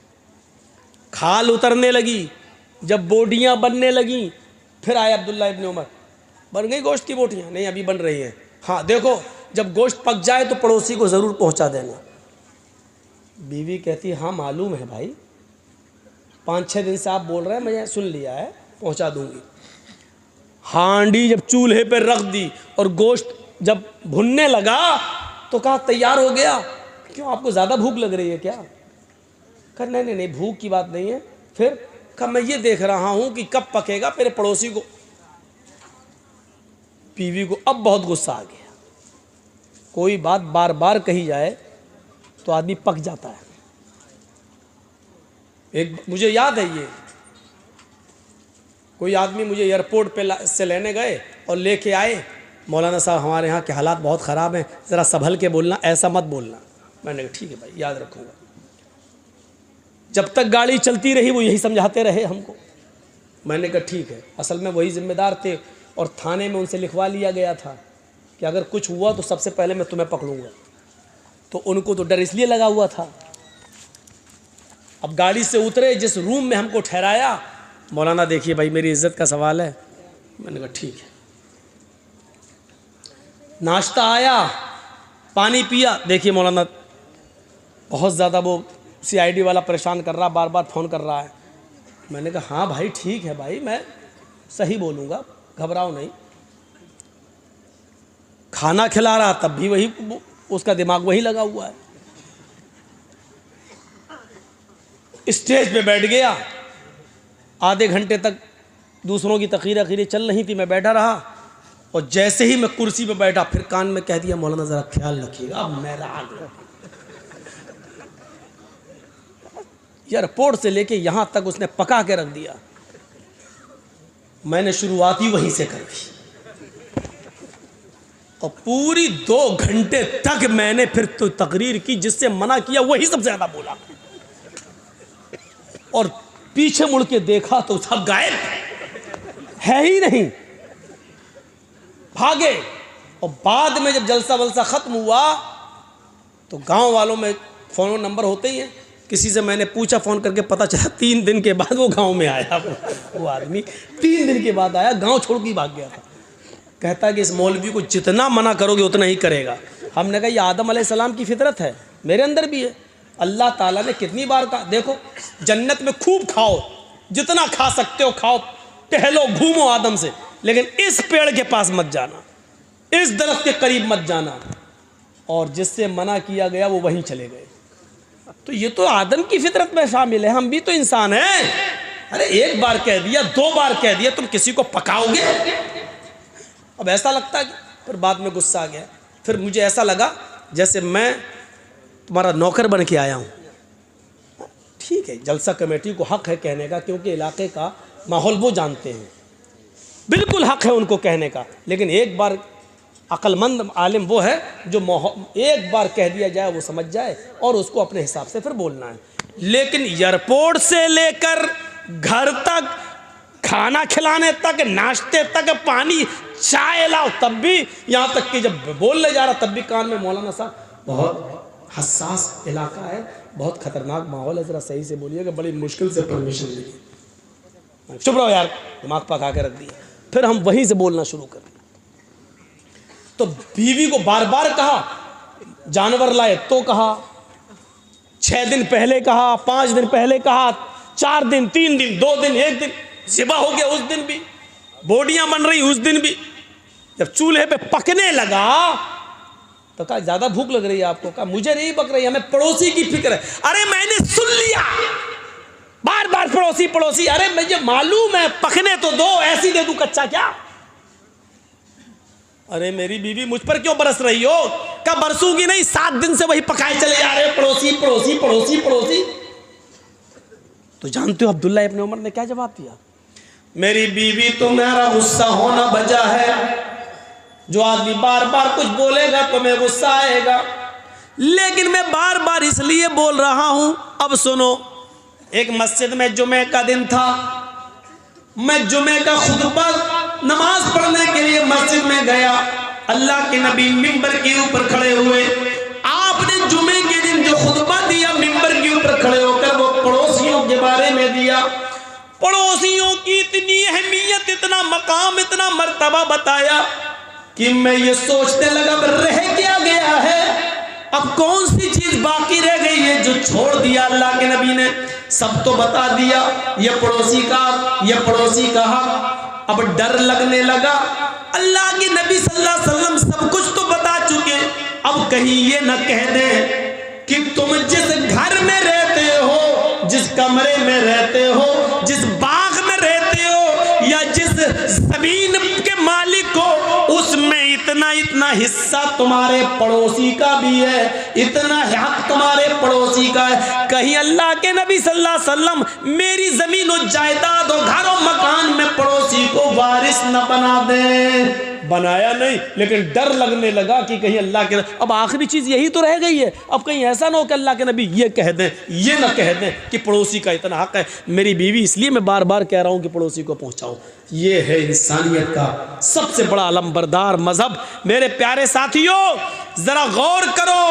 खाल उतरने लगी, जब बोटियाँ बनने लगी, फिर आए अब्दुल्ला इब्न उमर, बन गई गोश्त की बोटियाँ? नहीं अभी बन रही हैं। हाँ देखो जब गोश्त पक जाए तो पड़ोसी को ज़रूर पहुँचा देना। बीवी कहती हाँ मालूम है भाई, 5-6 दिन से आप बोल रहे हैं, मैंने सुन लिया है, पहुँचा दूँगी। हांडी जब चूल्हे पर रख दी और गोश्त जब भुनने लगा तो कहा तैयार हो गया। क्यों, आपको ज़्यादा भूख लग रही है क्या? कहा नहीं नहीं भूख की बात नहीं है। फिर कहा मैं ये देख रहा हूँ कि कब पकेगा। मेरे पड़ोसी को, बीवी को अब बहुत गुस्सा आ गया। कोई बात बार बार कही जाए तो आदमी पक जाता है। एक मुझे याद है, ये कोई आदमी मुझे एयरपोर्ट पे से लेने गए और लेके आए, मौलाना साहब हमारे यहाँ के हालात बहुत ख़राब हैं, ज़रा संभल के बोलना, ऐसा मत बोलना। मैंने कहा ठीक है भाई, याद रखूँगा। जब तक गाड़ी चलती रही वो यही समझाते रहे हमको। मैंने कहा ठीक है। असल में वही ज़िम्मेदार थे और थाने में उनसे लिखवा लिया गया था कि अगर कुछ हुआ तो सबसे पहले मैं तुम्हें पकड़ूंगा। तो उनको तो डर इसलिए लगा हुआ था। अब गाड़ी से उतरे, जिस रूम में हमको ठहराया, मौलाना देखिए भाई मेरी इज्जत का सवाल है। मैंने कहा ठीक है। नाश्ता आया, पानी पिया, देखिए मौलाना बहुत ज़्यादा वो CID वाला परेशान कर रहा, बार बार फ़ोन कर रहा है। मैंने कहा हाँ भाई ठीक है भाई, मैं सही बोलूँगा, घबराओ नहीं। खाना खिला रहा तब भी वही, उसका दिमाग वही लगा हुआ है। स्टेज पे बैठ गया, आधे घंटे तक दूसरों की तकरीरें चल रही थी, मैं बैठा रहा और जैसे ही मैं कुर्सी पे बैठा फिर कान में कह दिया मौलाना ज़रा ख्याल रखिएगा। अब मैं राग एयरपोर्ट से लेके यहाँ तक उसने पका के रख दिया। मैंने शुरुआत ही वहीं से कर दी और पूरी 2 घंटे तक मैंने फिर तो तकरीर की, जिससे मना किया वही सबसे ज़्यादा बोला। और पीछे मुड़ के देखा तो सब गायब है ही नहीं, भागे। और बाद में जब जलसा वलसा ख़त्म हुआ तो गांव वालों में फ़ोन नंबर होते ही हैं, किसी से मैंने पूछा फ़ोन करके, पता चला 3 दिन के बाद वो गांव में आया। वो आदमी 3 दिन के बाद आया, गांव छोड़ के भाग गया था। कहता है कि इस मौलवी को जितना मना करोगे उतना ही करेगा। हमने कहा ये आदम अलैहिस्सलाम की फितरत है, मेरे अंदर भी है। अल्लाह ताला ने कितनी बार कहा, देखो जन्नत में खूब खाओ, जितना खा सकते हो खाओ, टहलो घूमो आदम से, लेकिन इस पेड़ के पास मत जाना, इस दरख्त के करीब मत जाना। और जिससे मना किया गया वो वहीं चले गए। तो ये तो आदम की फितरत में शामिल है, हम भी तो इंसान हैं। अरे एक बार कह दिया, 2 बार कह दिया, तुम किसी को पकाओगे? अब ऐसा लगता है, फिर बाद में गुस्सा आ गया। फिर मुझे ऐसा लगा जैसे मैं तुम्हारा नौकर बन के आया हूँ। ठीक है, जलसा कमेटी को हक है कहने का, क्योंकि इलाके का माहौल वो जानते हैं, बिल्कुल हक है उनको कहने का। लेकिन एक बार अक्लमंद आलिम वो है जो एक बार कह दिया जाए वो समझ जाए और उसको अपने हिसाब से फिर बोलना है। लेकिन एयरपोर्ट से लेकर घर तक, खाना खिलाने तक, नाश्ते तक, पानी चाय लाओ, तब भी, यहाँ तक कि जब बोलने जा रहा तब भी कान में मौलाना साहब बहुत हसास इलाका है, बहुत ख़तरनाक माहौल है, ज़रा सही से बोलिएगा, बड़ी मुश्किल से परमिशन ली। चुप रहो यार, दिमाग पका के रख दिया। फिर हम वहीं से बोलना शुरू कर दिया। तो बीवी को बार बार कहा, जानवर लाए तो कहा, 6 दिन पहले कहा, 5 दिन पहले कहा, 4 दिन, 3 दिन, 2 दिन, 1 दिन, ज़िबा हो गया उस दिन भी, बोडियां बन रही उस दिन भी। जब चूल्हे पे पकने लगा तो कहा ज़्यादा भूख लग रही है आपको? कहा मुझे नहीं पक रही, हमें पड़ोसी की फिक्र है। अरे मैंने सुन लिया, बार बार पड़ोसी पड़ोसी। अरे मुझे मालूम है, पकने तो दो, ऐसी दे दूं कच्चा क्या? अरे मेरी बीवी मुझ पर क्यों बरस रही हो? कब बरसूंगी नहीं, 7 दिन से वही पकाए चले जा रहे, पड़ोसी पड़ोसी पड़ोसी पड़ोसी। तो जानते हो अब्दुल्ला इब्न उमर ने क्या जवाब दिया? मेरी बीवी तुम्हारा गुस्सा होना वजह है, जो आदमी बार बार कुछ बोलेगा तो मैं गुस्सा आएगा, लेकिन मैं बार बार इसलिए बोल रहा हूं। अब सुनो, एक मस्जिद में जुमे का दिन था, मैं जुमे का खुतबा नमाज पढ़ने के लिए मस्जिद में गया। अल्लाह के नबी मिंबर के ऊपर खड़े हुए, आपने जुमे के दिन जो खुतबा दिया मिंबर के ऊपर खड़े होकर, वो पड़ोसियों के बारे में दिया। पड़ोसियों की इतनी अहमियत, इतना मकाम, इतना मर्तबा बताया कि मैं ये सोचने लगा रह क्या गया है, अब कौन सी चीज बाकी रह गई है जो छोड़ दिया अल्लाह के नबी ने? सब तो बता दिया, ये पड़ोसी का, ये पड़ोसी का हक। अब डर लगने लगा, अल्लाह के नबी सल्लल्लाहु अलैहि वसल्लम सब कुछ तो बता चुके, अब कहीं ये न कह दें कि तुम जिस घर में रहते हो, जिस कमरे में रहते हो, जिस बाग में रहते हो, या जिस जमीन के मालिक हो, उसमें इतना इतना हिस्सा तुम्हारे पड़ोसी का भी है, इतना हक तुम्हारे पड़ोसी का है। कहीं अल्लाह के नबी सल्लल्लाहु अलैहि वसल्लम मेरी जमीन और जायदाद और घर और मकान में पड़ोसी को वारिस न बना दे। बनाया नहीं, लेकिन डर लगने लगा कि कहीं अल्लाह के, अब आखिरी चीज़ यही तो रह गई है। अब कहीं ऐसा ना हो कि अल्लाह के नबी ये कह दें, ये ना कह दें कि पड़ोसी का इतना हक है। मेरी बीवी, इसलिए मैं बार बार कह रहा हूँ कि पड़ोसी को पहुँचाओ। ये है इंसानियत का सबसे बड़ा अलमबरदार मजहब। मेरे प्यारे साथियों, ज़रा गौर करो,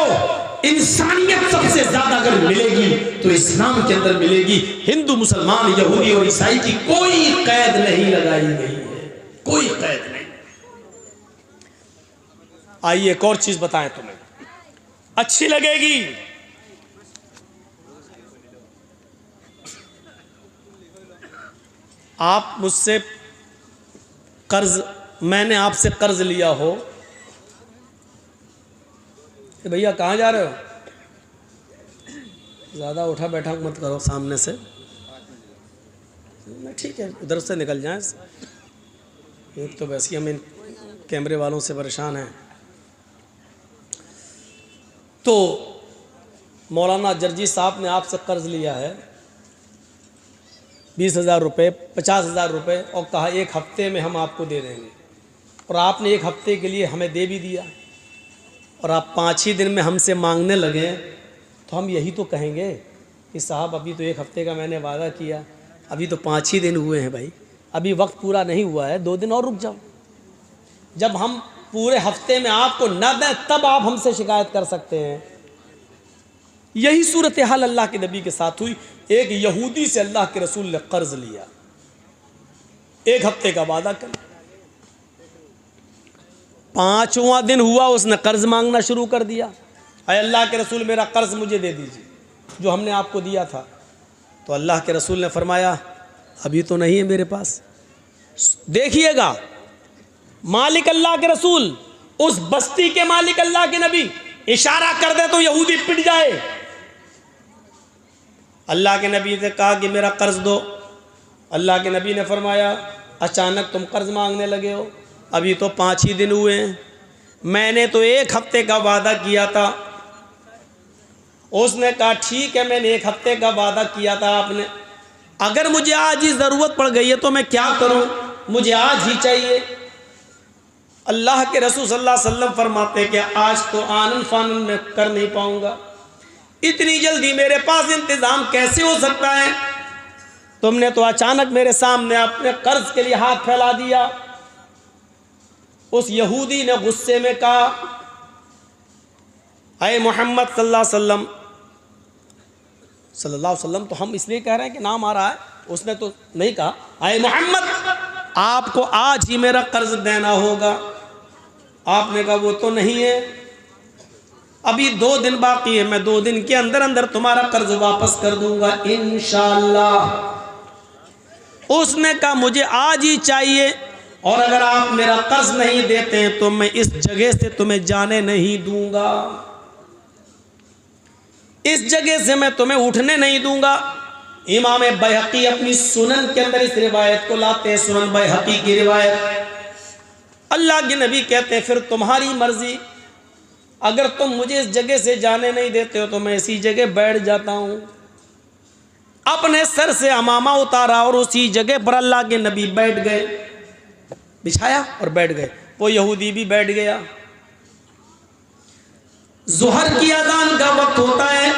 इंसानियत सबसे ज़्यादा अगर मिलेगी तो इस्लाम के अंदर मिलेगी। हिंदू, मुसलमान, यहूदी और ईसाई की कोई कैद नहीं लगाई गई है, कोई कैद नहीं। आइए एक और चीज बताएं, तुम्हें अच्छी लगेगी। आप मुझसे कर्ज, मैंने आपसे कर्ज लिया हो कि भैया कहाँ जा रहे हो, ज़्यादा उठा बैठा मत करो सामने से, ठीक है उधर से निकल जाएं। एक तो वैसे ही हम इन कैमरे वालों से परेशान हैं। तो मौलाना जर्जी साहब ने आपसे कर्ज लिया है 20,000 रुपये, 50,000 रुपये, और कहा एक हफ्ते में हम आपको दे देंगे, और आपने एक हफ्ते के लिए हमें दे भी दिया, और आप 5 ही दिन में हमसे मांगने लगे, तो हम यही तो कहेंगे कि साहब अभी तो एक हफ्ते का मैंने वादा किया, अभी तो 5 ही दिन हुए हैं भाई, अभी वक्त पूरा नहीं हुआ है, 2 दिन और रुक जाओ। जब हम पूरे हफ्ते में आपको न दें तब आप हमसे शिकायत कर सकते हैं। यही सूरत हाल अल्लाह के नबी के साथ हुई। एक यहूदी से अल्लाह के रसूल ने कर्ज लिया, एक हफ्ते का वादा कर, 5वां दिन हुआ उसने कर्ज मांगना शुरू कर दिया। अरे अल्लाह के रसूल मेरा कर्ज मुझे दे दीजिए जो हमने आपको दिया था। तो अल्लाह के रसूल ने फरमाया अभी तो नहीं है मेरे पास। देखिएगा, मालिक अल्लाह के रसूल, उस बस्ती के मालिक अल्लाह के नबी इशारा कर दे तो यहूदी पिट जाए। अल्लाह के नबी ने कहा कि मेरा कर्ज दो। अल्लाह के नबी ने फरमाया अचानक तुम कर्ज मांगने लगे हो, अभी तो 5 ही दिन हुए हैं, मैंने तो एक हफ्ते का वादा किया था। उसने कहा ठीक है, मैंने एक हफ्ते का वादा किया था आपने, अगर मुझे आज ही ज़रूरत पड़ गई है तो मैं क्या करूं, मुझे आज ही चाहिए। अल्लाह के रसूल सल्लल्लाहु अलैहि वसल्लम फरमाते कि आज तो आनन फानन में कर नहीं पाऊंगा, इतनी जल्दी मेरे पास इंतज़ाम कैसे हो सकता है, तुमने तो अचानक मेरे सामने अपने कर्ज के लिए हाथ फैला दिया। उस यहूदी ने गुस्से में कहा अय मोहम्मद सल्लल्लाहु अलैहि वसल्लम, तो हम इसलिए कह रहे हैं कि नाम आ रहा है, उसने तो नहीं कहा अय मोहम्मद आपको आज ही मेरा कर्ज देना होगा। आपने कहा वो तो नहीं है, अभी 2 दिन बाकी है, मैं 2 दिन के अंदर अंदर तुम्हारा कर्ज वापस कर दूंगा इंशाअल्लाह। उसने कहा मुझे आज ही चाहिए, और अगर आप मेरा कर्ज नहीं देते हैं तो मैं इस जगह से तुम्हें जाने नहीं दूंगा, इस जगह से मैं तुम्हें उठने नहीं दूंगा। इमाम बैहकी अपनी सुनन के अंदर इस रिवायत को लाते हैं, सुनन बैहकी की रिवायत। अल्लाह के नबी कहते हैं फिर तुम्हारी मर्जी, अगर तुम मुझे इस जगह से जाने नहीं देते हो तो मैं इसी जगह बैठ जाता हूँ। अपने सर से अमामा उतारा और उसी जगह पर अल्लाह के नबी बैठ गए, बिछाया और बैठ गए। वो यहूदी भी बैठ गया। ज़ुहर की अज़ान का वक्त होता है,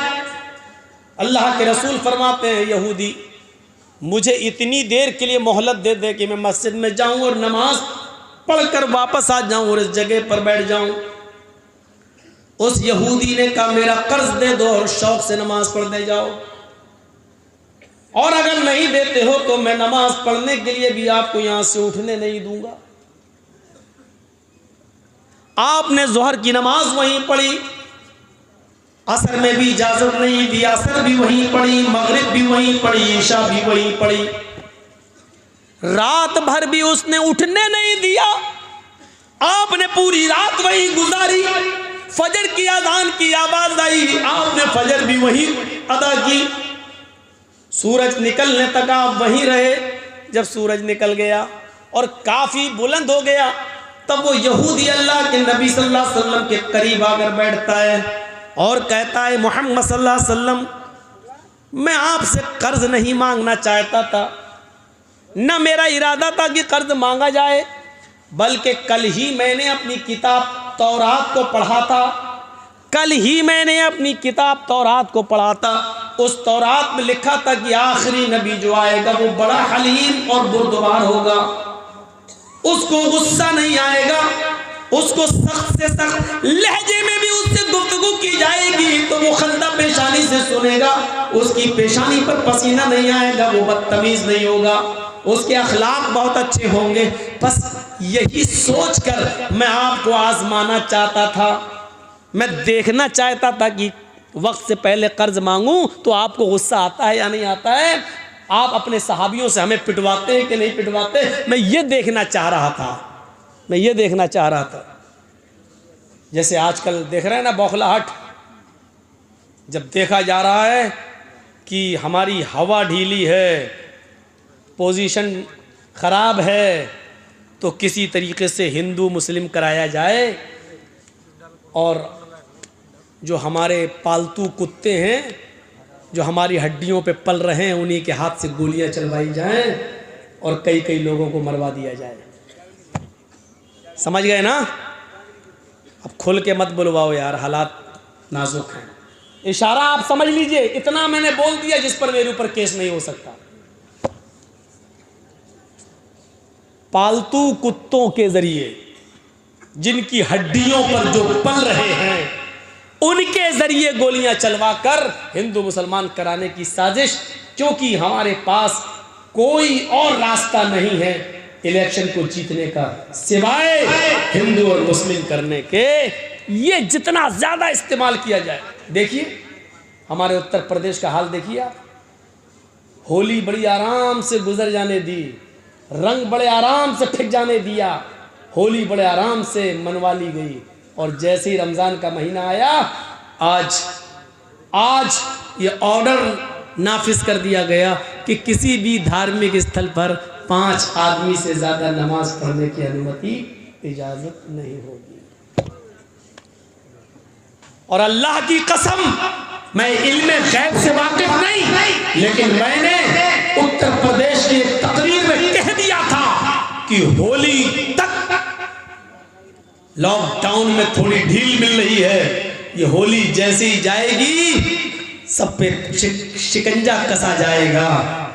अल्लाह के रसूल फरमाते हैं यहूदी मुझे इतनी देर के लिए मोहलत दे दे कि मैं मस्जिद में जाऊं और नमाज पढ़कर वापस आ जाऊं और इस जगह पर बैठ जाऊं। उस यहूदी ने कहा मेरा कर्ज दे दो और शौक से नमाज पढ़ने जाओ, और अगर नहीं देते हो तो मैं नमाज पढ़ने के लिए भी आपको यहां से उठने नहीं दूंगा। आपने ज़ोहर की नमाज वहीं पढ़ी, असर में भी इजाजत नहीं दी, असर भी वहीं पढ़ी, मगरिब भी वहीं पढ़ी, ईशा भी वहीं पढ़ी, रात भर भी उसने उठने नहीं दिया। आपने पूरी रात वहीं गुजारी, फजर की अज़ान की आवाज आई, आपने फजर भी वहीं अदा की, सूरज निकलने तक आप वहीं रहे। जब सूरज निकल गया और काफी बुलंद हो गया, तब वो यहूदी अल्लाह के नबी सल्लल्लाहु अलैहि वसल्लम के करीब आकर बैठता है और कहता है, मोहम्मद सल्लल्लाहु अलैहि वसल्लम, मैं आपसे कर्ज नहीं मांगना चाहता था, न मेरा इरादा था कि कर्ज मांगा जाए, बल्कि कल ही मैंने अपनी किताब तौरात को पढ़ा था। कल ही मैंने अपनी किताब तौरात को पढ़ा था। उस तौरात में लिखा था कि आखिरी नबी जो आएगा वो बड़ा हलीम और बुर्दबार होगा, उसको गुस्सा नहीं आएगा, उसको सख्त से सख्त लहजे में भी उससे गुफ्तगू की जाएगी तो वो खंदा पेशानी से सुनेगा, उसकी पेशानी पर पसीना नहीं आएगा, वो बदतमीज नहीं होगा, उसके अखलाक बहुत अच्छे होंगे। बस यही सोचकर मैं आपको आजमाना चाहता था, मैं देखना चाहता था कि वक्त से पहले कर्ज मांगूं तो आपको गुस्सा आता है या नहीं आता है, आप अपने सहाबियों से हमें पिटवाते हैं कि नहीं पिटवाते, मैं ये देखना चाह रहा था, मैं ये देखना चाह रहा था। जैसे आजकल देख रहे हैं ना बौखलाहट, जब देखा जा रहा है कि हमारी हवा ढीली है, पोजीशन ख़राब है, तो किसी तरीके से हिंदू मुस्लिम कराया जाए और जो हमारे पालतू कुत्ते हैं जो हमारी हड्डियों पे पल रहे हैं उन्हीं के हाथ से गोलियां चलवाई जाएं और कई कई लोगों को मरवा दिया जाए। समझ गए ना? अब खुल के मत बुलवाओ यार, हालात नाजुक हैं। इशारा आप समझ लीजिए, इतना मैंने बोल दिया जिस पर मेरे ऊपर केस नहीं हो सकता। पालतू कुत्तों के जरिए जिनकी हड्डियों पर जो पल रहे हैं उनके जरिए गोलियां चलवाकर हिंदू मुसलमान कराने की साजिश, क्योंकि हमारे पास कोई और रास्ता नहीं है इलेक्शन को जीतने का सिवाय हिंदू और मुस्लिम करने के। ये जितना ज्यादा इस्तेमाल किया जाए, देखिए हमारे उत्तर प्रदेश का हाल देखिए आप, होली बड़ी आराम से गुजर जाने दी, रंग बड़े आराम से फेंक जाने दिया, होली बड़े आराम से मनवा ली गई, और जैसे ही रमज़ान का महीना आया आज ये ऑर्डर नाफिज कर दिया गया कि किसी भी धार्मिक स्थल पर 5 आदमी से ज़्यादा नमाज पढ़ने की अनुमति इजाज़त नहीं होगी। और अल्लाह की कसम, मैं इल्मे गैब से वाकिफ नहीं, लेकिन मैंने उत्तर प्रदेश की एक तकरीर में कह दिया था कि होली तक लॉकडाउन में थोड़ी ढील मिल रही है, ये होली जैसे ही जाएगी सब पे शिकंजा कसा जाएगा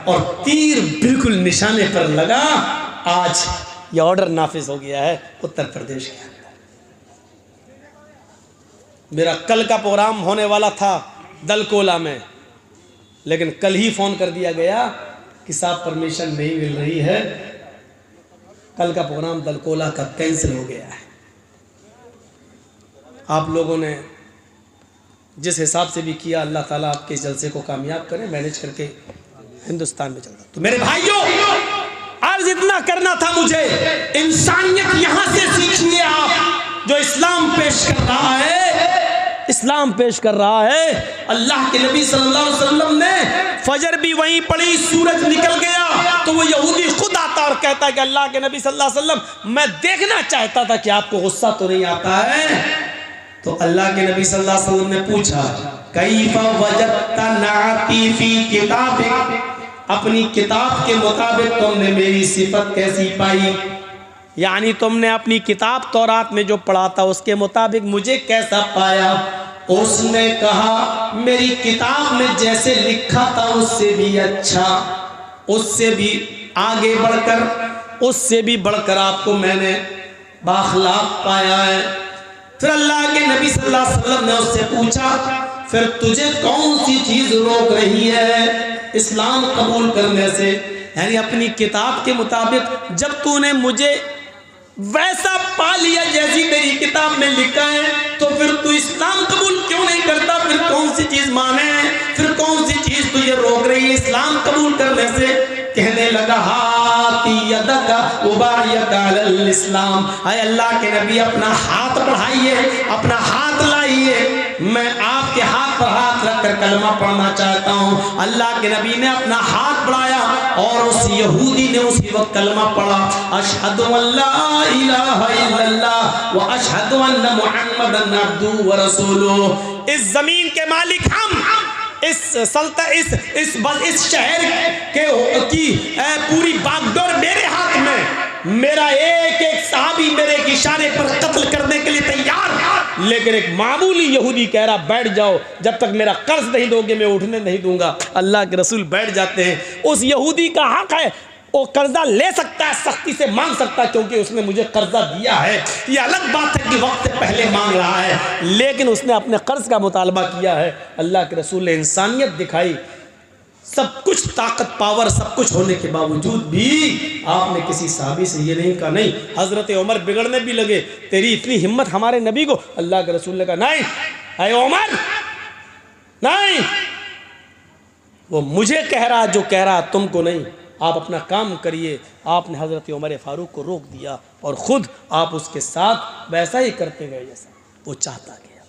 और तीर बिल्कुल निशाने पर लगा। आज ये ऑर्डर नाफिज हो गया है उत्तर प्रदेश के अंदर। मेरा कल का प्रोग्राम होने वाला था दलकोला में, लेकिन कल ही फोन कर दिया गया कि साहब परमिशन नहीं मिल रही है, कल का प्रोग्राम दलकोला का कैंसिल हो गया है। आप लोगों ने जिस हिसाब से भी किया, अल्लाह ताला आपके जलसे को कामयाब करे, मैनेज करके हिंदुस्तान में चलता। तो मेरे भाइयों, अर्ज इतना करना था मुझे, इंसानियत यहां से सीखिए आप। जो इस्लाम पेश कर रहा है, इस्लाम पेश कर रहा है, अल्लाह के नबी सल्लल्लाहु अलैहि वसल्लम ने फजर भी वहीं पढ़ी, सूरज निकल गया तो वो यहूदी खुद आता और कहता है कि अल्लाह के नबी सल्लल्लाहु अलैहि वसल्लम, मैं देखना चाहता था कि आपको गुस्सा तो नहीं आता है। तो अल्लाह के नबी सल्लल्लाहु अलैहि वसल्लम ने पूछा, कैफा वजदता नाती फी किताबिक, अपनी किताब के मुताबिक तुमने मेरी सिफत कैसी पाई, यानी तुमने अपनी किताब तौरात में जो पढ़ा था उसके मुताबिक मुझे कैसा पाया। उसने कहा, मेरी किताब में जैसे लिखा था उससे भी अच्छा, उससे भी आगे बढ़कर, उससे भी बढ़कर आपको मैंने बाखलाक पाया है। फिर अल्लाह के नबी सल्लल्लाहु अलैहि वसल्लम ने उससे पूछा, फिर तुझे कौन सी चीज रोक रही है इस्लाम कबूल करने से, यानी अपनी किताब के मुताबिक जब तूने मुझे वैसा पा लिया जैसी मेरी किताब में लिखा है, तो फिर तू इस्लाम कबूल क्यों नहीं करता? फिर कौन सी चीज माने, फिर कौन सी चीज तुझे रोक रही है इस्लाम कबूल करने से? कहने लगा, हाथी यदका उबायका अलल इस्लाम, हाय अल्लाह के नबी अपना हाथ बढ़ाइए, अपना हाथ लाइए, मैं आपके हाथ पर हाथ रख कर कलमा पढ़ना चाहता हूँ। अल्लाह के नबी ने अपना हाथ बढ़ाया और उस यहूदी ने उसी वक्त कलमा पढ़ा, अशहदु अल्ला इलाहा इल्लल्लाह व अशहदु अन्ना मुहम्मदन अब्दुहु व रसूलुहु। इस जमीन के मालिक हम, इस शहर की पूरी बागडोर मेरे हाथ में, मेरा एक एक सहाबी मेरे इशारे पर कत्ल करने के लिए तैयार, लेकिन एक मामूली यहूदी कह रहा बैठ जाओ, जब तक मेरा कर्ज नहीं दोगे मैं उठने नहीं दूंगा। अल्लाह के रसूल बैठ जाते हैं। उस यहूदी का हक है, वो कर्जा ले सकता है, सख्ती से मांग सकता है, क्योंकि उसने मुझे कर्जा दिया है। ये अलग बात है कि वक्त पहले मांग रहा है, लेकिन उसने अपने कर्ज का मुतालबा किया है। अल्लाह के रसूल ने इंसानियत दिखाई, सब कुछ ताकत पावर सब कुछ होने के बावजूद भी आपने किसी साहबी से ये नहीं कहा नहीं। हजरत उमर बिगड़ने भी लगे, तेरी इतनी हिम्मत हमारे नबी को। अल्लाह के रसूल ने कहा नहीं, अरे उमर नहीं, वो मुझे कह रहा जो कह रहा तुमको नहीं, आप अपना काम करिए। आपने हजरत उमर फारूक को रोक दिया और खुद आप उसके साथ वैसा ही करते गए जैसा वो चाहता गया।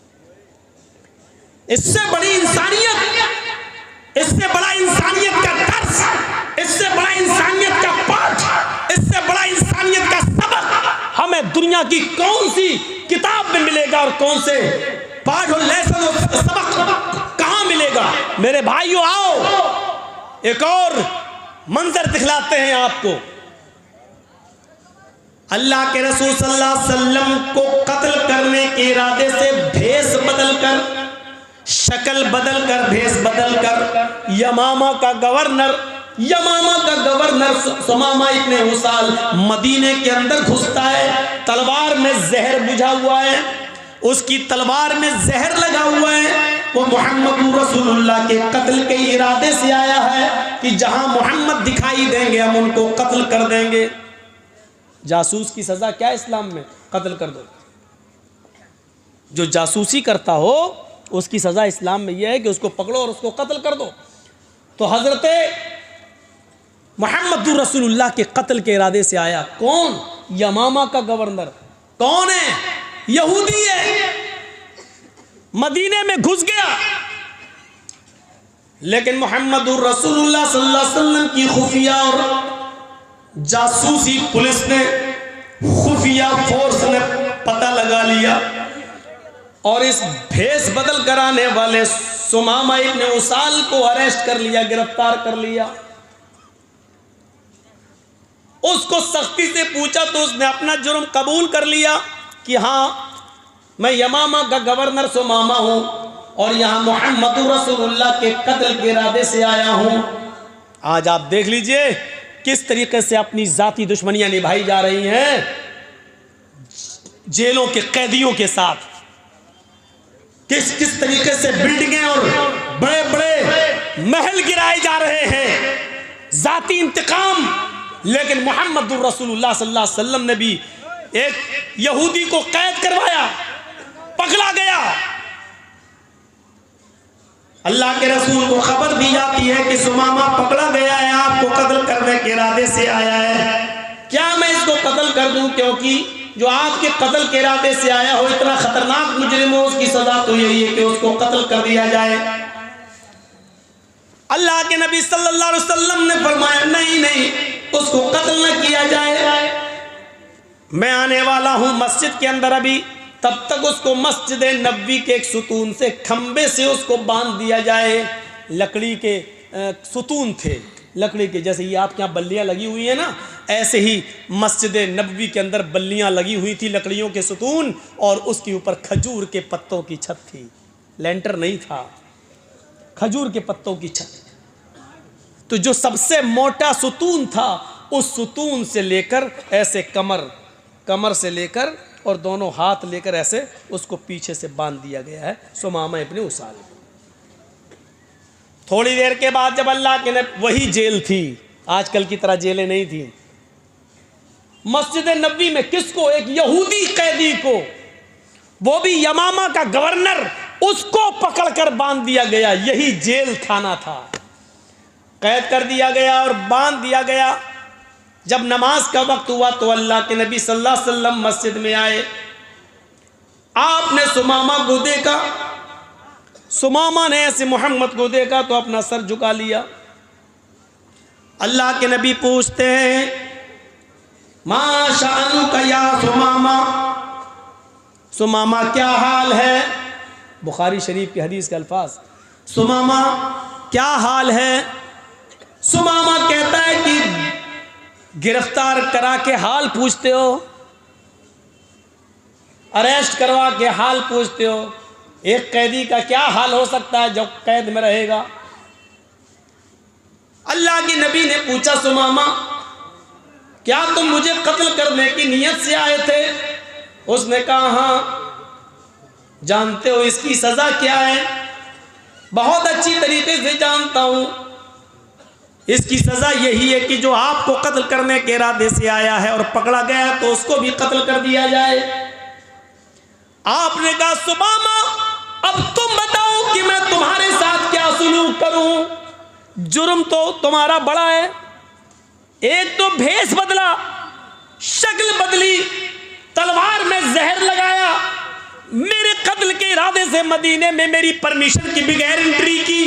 इससे बड़ी इंसानियत, इससे बड़ा इंसानियत का दर्स, इससे बड़ा इंसानियत का पाठ, इससे बड़ा इंसानियत का सबक हमें दुनिया की कौन सी किताब में मिलेगा और कौन से पाठ और लेसन और सबक कहां मिलेगा। मेरे भाइयों आओ एक और मंजर दिखलाते हैं आपको। अल्लाह के रसूल सल्लल्लाहु अलैहि वसल्लम को कत्ल करने के इरादे से भेष बदलकर, शक्ल बदलकर, भेष बदलकर यमामा का गवर्नर सुमामा इब्ने उसाल मदीने के अंदर घुसता है। तलवार में जहर बुझा हुआ है, उसकी तलवार में जहर लगा हुआ है। वो मोहम्मद रसूलुल्लाह के कत्ल के इरादे से आया है कि जहां मोहम्मद दिखाई देंगे हम उनको कत्ल कर देंगे। जासूस की सजा क्या है इस्लाम में? कत्ल कर दो। जो जासूसी करता हो उसकी सजा इस्लाम में यह है कि उसको पकड़ो और उसको कत्ल कर दो। तो हजरत मोहम्मद रसूलुल्लाह के कत्ल के इरादे से आया। कौन? यमामा का गवर्नर। कौन है? यहूदी है, मदीने में घुस गया। लेकिन मोहम्मद रसूलुल्लाह सल्लल्लाहु अलैहि वसल्लम की खुफिया और जासूसी पुलिस ने, खुफिया फोर्स ने पता लगा लिया और इस भेष बदल कराने वाले सुमामा इब्ने उसाल को अरेस्ट कर लिया, गिरफ्तार कर लिया। उसको सख्ती से पूछा तो उसने अपना जुर्म कबूल कर लिया कि हाँ मैं यमामा का गवर्नर सुमामा हूं और यहां मोहम्मद रसूलुल्लाह के कत्ल के इरादे से आया हूं। आज आप देख लीजिए किस तरीके से अपनी जाती दुश्मनियां निभाई जा रही हैं जेलों के कैदियों के साथ। किस तरीके से बिल्डिंगें और बड़े बड़े महल गिराए जा रहे हैं, जाती इंतकाम। लेकिन मोहम्मद रसूलुल्लाह सल्लल्लाहु अलैहि वसल्लम ने भी एक यहूदी को कैद करवाया, पकड़ा गया। अल्लाह के रसूल को खबर दी जाती है कि सुमामा पकड़ा गया है, आपको कत्ल करने के इरादे से आया है। क्या मैं इसको कत्ल कर दूं? क्योंकि जो आपके कत्ल के इरादे से आया हो इतना खतरनाक मुजरिम हो, उसकी सजा तो यही है कि उसको कत्ल कर दिया जाए। अल्लाह के नबी सल्लल्लाहु अलैहि वसल्लम ने फरमाया नहीं नहीं, उसको कत्ल न किया जाए। मैं आने वाला हूं मस्जिद के अंदर, अभी तब तक उसको मस्जिद नबवी के एक सुतून से, खंबे से उसको बांध दिया जाए। लकड़ी के सुतून थे, लकड़ी के, जैसे ये आपके यहाँ बल्लियाँ लगी हुई है ना, ऐसे ही मस्जिद नबवी के अंदर बल्लियाँ लगी हुई थी, लकड़ियों के सुतून, और उसके ऊपर खजूर के पत्तों की छत थी। लेंटर नहीं था, खजूर के पत्तों की छत। तो जो सबसे मोटा सुतून था उस सुतून से लेकर ऐसे कमर से लेकर और दोनों हाथ लेकर ऐसे उसको पीछे से बांध दिया गया है सुमामा इब्ने उसाल। थोड़ी देर के बाद जब अल्लाह के नबी, वही जेल थी, आजकल की तरह जेलें नहीं थी, मस्जिद नबवी में किसको? एक यहूदी कैदी को, वो भी यमामा का गवर्नर, उसको पकड़कर बांध दिया गया। यही जेल खाना था, कैद कर दिया गया और बांध दिया गया। जब नमाज का वक्त हुआ तो अल्लाह के नबी सल्लल्लाहु अलैहि वसल्लम मस्जिद में आए। आपने सुमामा को देखा, सुमामा ने ऐसे मोहम्मद को देखा तो अपना सर झुका लिया। अल्लाह के नबी पूछते हैं, मा शानुका या सुमामा, सुमामा क्या हाल है? बुखारी शरीफ की हदीस के अल्फाज, सुमामा क्या हाल है? सुमामा कहता है कि गिरफ्तार करा के हाल पूछते हो, अरेस्ट करवा के हाल पूछते हो। एक कैदी का क्या हाल हो सकता है जो कैद में रहेगा? अल्लाह के नबी ने पूछा, सुमामा क्या तुम मुझे कत्ल करने की नीयत से आए थे? उसने कहा, हाँ। जानते हो इसकी सजा क्या है? बहुत अच्छी तरीके से जानता हूं। इसकी सजा यही है कि जो आपको कत्ल करने के इरादे से आया है और पकड़ा गया तो उसको भी कत्ल कर दिया जाए। आपने कहा, सुमामा अब तुम बताओ कि मैं तुम्हारे साथ क्या सुलूक करूं? जुर्म तो तुम्हारा बड़ा है। एक तो भेष बदला, शक्ल बदली, तलवार में जहर लगाया, मेरे कत्ल के इरादे से मदीने में मेरी परमिशन की बगैर एंट्री की,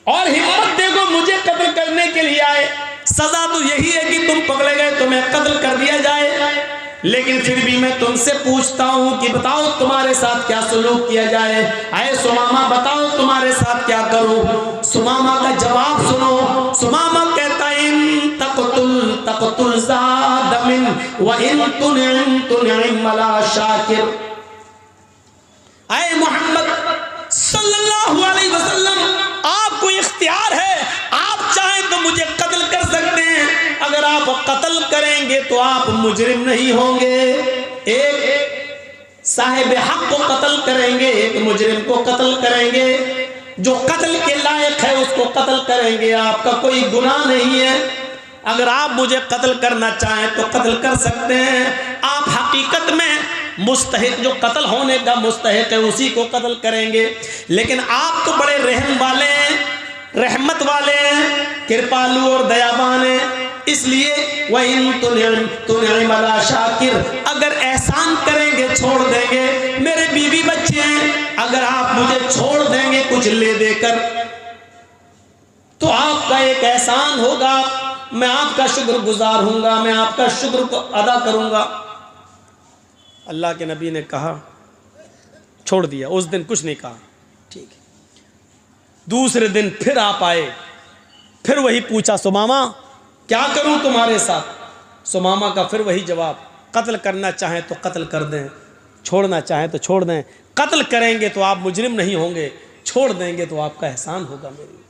और हिम्मत देखो मुझे कत्ल करने के लिए आए। सजा तो यही है कि तुम पकड़े गए, तुम्हें कत्ल कर दिया जाए। लेकिन फिर भी मैं तुमसे पूछता हूं कि बताओ तुम्हारे साथ क्या सलूक किया जाए? आए सुमामा बताओ तुम्हारे साथ क्या करूं? सुमामा का जवाब सुनो। सुमामा कहता है, इन तक़तुल ज़ादमिन व इन तुनिम अला शाकिर। आए मोहम्मद सल्लल्लाहु अलैहि वसल्लम, आपको इख्तियार है, आप चाहें तो मुझे कत्ल कर सकते हैं। अगर आप कत्ल करेंगे तो आप मुजरिम नहीं होंगे। एक साहिब हक को कत्ल करेंगे, एक मुजरिम को कत्ल करेंगे। जो कत्ल के लायक है उसको कत्ल करेंगे, आपका कोई गुनाह नहीं है। अगर आप मुझे कत्ल करना चाहें तो कत्ल कर सकते हैं। आप हकीकत में मुस्तहिक, जो कत्ल होने का मुस्तहिक है उसी को कत्ल करेंगे। लेकिन आप तो बड़े रहम वाले हैं, रहमत वाले हैं, कृपालु और दयावान हैं, इसलिए वह इन तुनिम अला शाकिर, अगर एहसान करेंगे छोड़ देंगे। मेरे बीवी बच्चे हैं, अगर आप मुझे छोड़ देंगे कुछ ले देकर तो आपका एक एहसान होगा, मैं आपका शुक्रगुजार हूंगा, मैं आपका शुक्र को अदा करूंगा। अल्लाह के नबी ने कहा, छोड़ दिया। उस दिन कुछ नहीं कहा, ठीक है। दूसरे दिन फिर आप आए, फिर वही पूछा, सुमामा क्या करूं तुम्हारे साथ? सुमामा का फिर वही जवाब, कत्ल करना चाहें तो कत्ल कर दें, छोड़ना चाहें तो छोड़ दें। कत्ल करेंगे तो आप मुजरिम नहीं होंगे, छोड़ देंगे तो आपका एहसान होगा मेरे।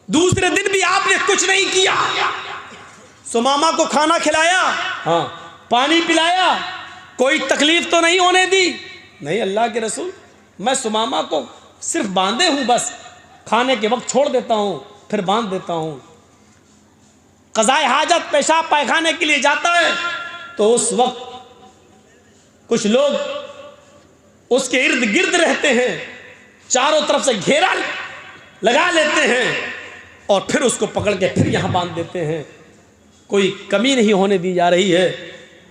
दूसरे दिन भी आपने कुछ नहीं किया। सुमामा को खाना खिलाया, हाँ, पानी पिलाया, कोई तकलीफ तो नहीं होने दी? नहीं अल्लाह के रसूल, मैं सुमामा को सिर्फ बांधे हूं, बस खाने के वक्त छोड़ देता हूं, फिर बांध देता हूं। क़ज़ाए हाजत, पेशाब पैखाने के लिए जाता है तो उस वक्त कुछ लोग उसके इर्द गिर्द रहते हैं, चारों तरफ से घेरा लगा लेते हैं और फिर उसको पकड़ के फिर यहाँ बांध देते हैं। कोई कमी नहीं होने दी जा रही है।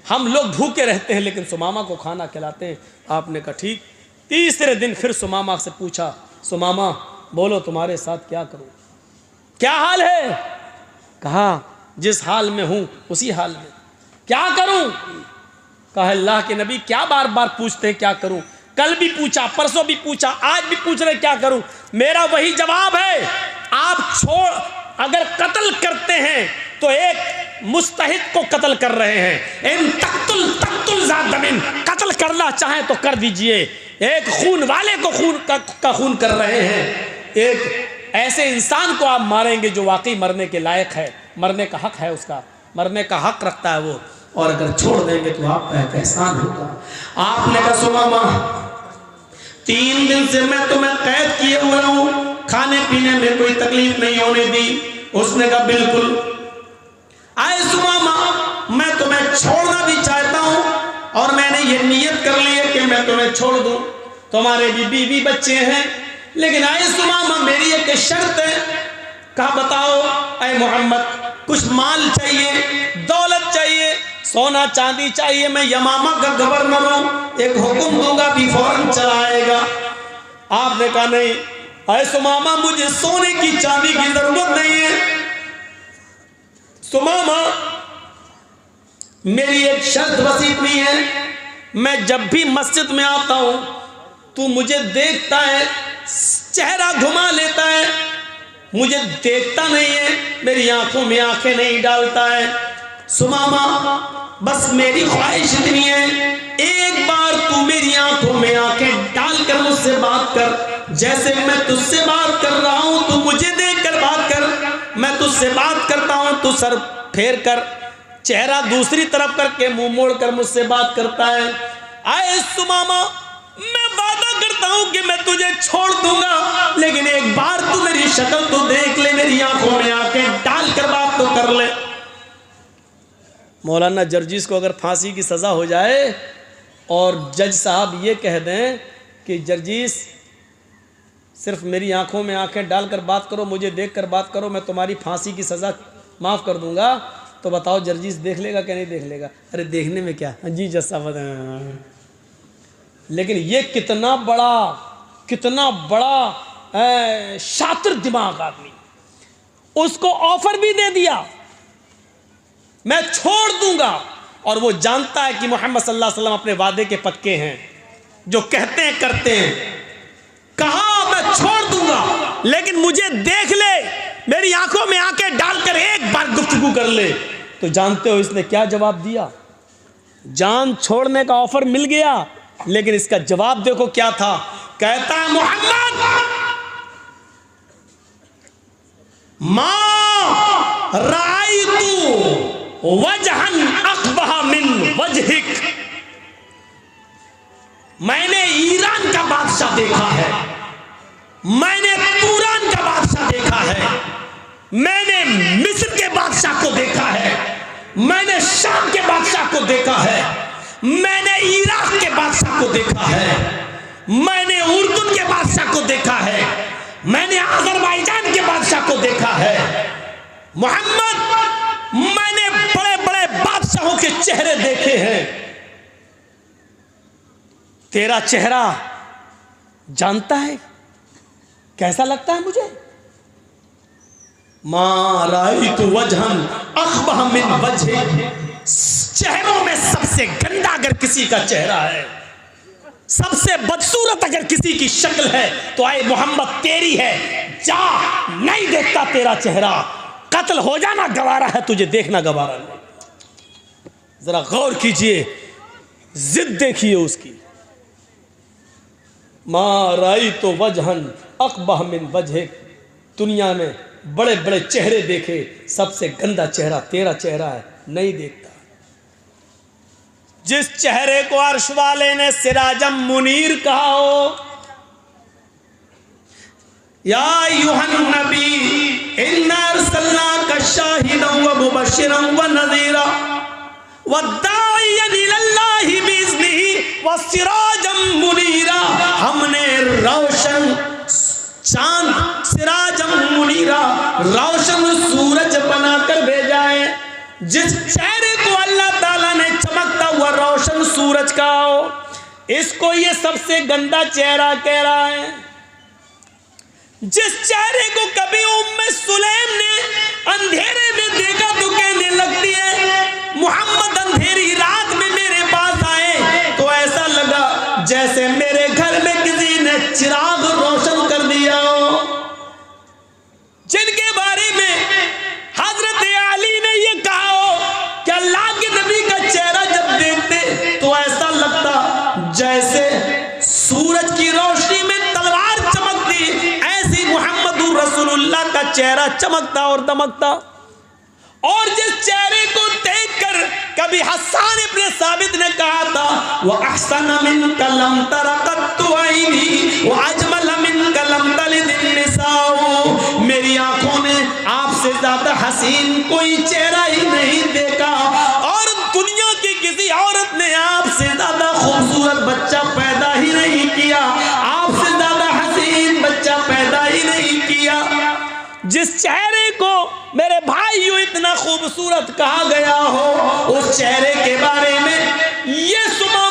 हम लोग भूखे रहते हैं लेकिन सुमामा को खाना खिलाते हैं। आपने कहा ठीक। तीसरे दिन फिर सुमामा से पूछा, सुमामा बोलो तुम्हारे साथ क्या करूं, क्या हाल है? कहा जिस हाल में हूं उसी हाल में। क्या करूं? कहा अल्लाह के नबी क्या बार बार पूछते हैं क्या करूं? कल भी पूछा, परसों भी पूछा, आज भी पूछ रहे क्या करूं? मेरा वही जवाब है, आप अगर कत्ल करते हैं तो एक मुस्तहिक को कत्ल कर रहे हैं। इन तक़तुल ज़ादमिन, कत्ल करना चाहें तो कर दीजिए। एक खून वाले को का खून कर रहे हैं। एक ऐसे इंसान को आप मारेंगे जो वाकई मरने के लायक है, मरने का हक है, उसका मरने का हक रखता है वो, और अगर छोड़ देंगे तो आपका एक एहसान होगा। आपने कहा सुमामा 3 दिन से मैं तुम्हें कैद किए हुआ हूँ, खाने पीने में कोई तकलीफ नहीं होने दी। उसने कहा बिल्कुल। आए सुमामा मैं तुम्हें छोड़ना भी चाहता हूँ और मैंने ये नियत कर ली है कि मैं तुम्हें छोड़ दूँ, तुम्हारे भी बीवी बच्चे हैं, लेकिन आए सुमामा मेरी एक शर्त है। कहा बताओ ऐ मोहम्मद, कुछ माल चाहिए, दौलत चाहिए, सोना चांदी चाहिए, मैं यमामा का गवर्नर हूँ, एक हुक्म दूंगा भी फौरन चला आएगा। आपने कहा नहीं, अरे सुमामा मुझे सोने की चांदी की जरूरत नहीं है, सुमामा मेरी एक शर्त बस इतनी है, मैं जब भी मस्जिद में आता हूं तू मुझे देखता है, चेहरा घुमा लेता है, मुझे देखता नहीं है, मेरी आंखों में आंखें नहीं डालता है। सुमामा बस मेरी ख्वाहिश इतनी है, एक बार तू मेरी आंखों में आंखें डालकर मुझसे बात कर, जैसे मैं तुझसे बात कर रहा हूं तू मुझे देखकर बात कर, मैं तुझसे बात करता हूं तू सर फेर कर, चेहरा दूसरी तरफ करके मुंह मोड़कर मुझसे बात करता है। आए सुमामा मैं वादा करता हूं कि मैं तुझे छोड़ दूंगा, लेकिन एक बार तू मेरी शक्ल तो देख ले, मेरी आंखों में आंखें डालकर बात तो कर ले। मौलाना जर्जीस को अगर फांसी की सजा हो जाए और जज साहब ये कह दें कि जर्जीस सिर्फ मेरी आंखों में आंखें डालकर बात करो, मुझे देखकर बात करो, मैं तुम्हारी फांसी की सजा माफ कर दूंगा, तो बताओ जर्जीस देख लेगा क्या नहीं देख लेगा? अरे देखने में क्या जी जज साहब, लेकिन ये कितना बड़ा शातिर दिमाग आदमी, उसको ऑफर भी दे दिया मैं छोड़ दूंगा, और वो जानता है कि मोहम्मद सल्लल्लाहु अलैहि वसल्लम अपने वादे के पक्के हैं, जो कहते हैं करते हैं। कहा मैं छोड़ दूंगा, लेकिन मुझे देख ले, मेरी आंखों में आंखें डालकर एक बार गुफ्तगू कर ले। तो जानते हो इसने क्या जवाब दिया? जान छोड़ने का ऑफर मिल गया, लेकिन इसका जवाब देखो क्या था। कहता है मोहम्मद मा रायतु वजहन अक़बह मिन वजहिक, मैंने ईरान का बादशाह देखा है, मैंने तुरान का बादशाह देखा है, मैंने मिस्र के बादशाह को देखा है, मैंने शाम के बादशाह को देखा है, मैंने इराक के बादशाह को देखा है, मैंने उर्दू के बादशाह को देखा है, मैंने अजरबैजान के बादशाह को देखा है। मोहम्मद मैंने बड़े बड़े बादशाहों के चेहरे देखे हैं, तेरा चेहरा जानता है कैसा लगता है मुझे? मा रायतु वजहन अक़बह मिन वजहिक, चेहरों में सबसे गंदा अगर किसी का चेहरा है, सबसे बदसूरत अगर किसी की शक्ल है, तो आए मोहम्मद तेरी है, जा नहीं देखता तेरा चेहरा, कत्ल हो जाना गवारा है, तुझे देखना गवारा नहीं। जरा गौर कीजिए, जिद देखिए उसकी। मा रायतु वजहन अक़बह मिन वजहिक, दुनिया में बड़े बड़े चेहरे देखे, सबसे गंदा चेहरा तेरा चेहरा है, नहीं देखता। जिस चेहरे को अर्श वाले ने सिराजम मुनीर कहा हो, या अय्युहन नबी इन्ना अरसलनाका शाहिदन व मुबश्शिरन व नज़ीरा व दाइयन इलल्लाहि बिइज़्निही व सिराजम मुनीरा, हमने रोशन चांद सिराजम मुनीरा, रोशन सूरज बनाकर भेजा है। जिस चेहरे को अल्लाह ताला ने चमकता हुआ रोशन सूरज का हो, इसको ये सबसे गंदा चेहरा कह रहा है। जिस चेहरे को कभी उम्मे सुलैम ने अंधेरे में देखा तो कहने लगती है मोहम्मद अंधेरी रात में मेरे पास आए तो ऐसा लगा जैसे मेरे घर में किसी ने चिराग रोशन कर दिया हो। जिनके बारे में हजरत अली ने ये कहा हो कि अल्लाह के नबी का चेहरा जब देखते तो ऐसा लगता जैसे सूरज की रोशनी में तलवार चमकती, ऐसी मोहम्मदुर रसूलुल्लाह का चेहरा चमकता और दमकता। और जिस चेहरे को देखकर कभी हसन इब्न साबित ने कहा था वह अहसन मिन कलम तरकत्तु ऐनी व अजमल मिन कलम तलिदिन निसाउ, मेरी आंखों ने आपसे ज्यादा हसीन कोई चेहरा ही नहीं देखा और दुनिया की किसी औरत ने आपसे ज्यादा खूबसूरत बच्चा पैदा ही नहीं किया, आपसे ज्यादा हसीन बच्चा पैदा ही नहीं किया। जिस चेहरे को मेरे भाइयों इतना खूबसूरत कहा गया हो, उस चेहरे के बारे में ये सुमा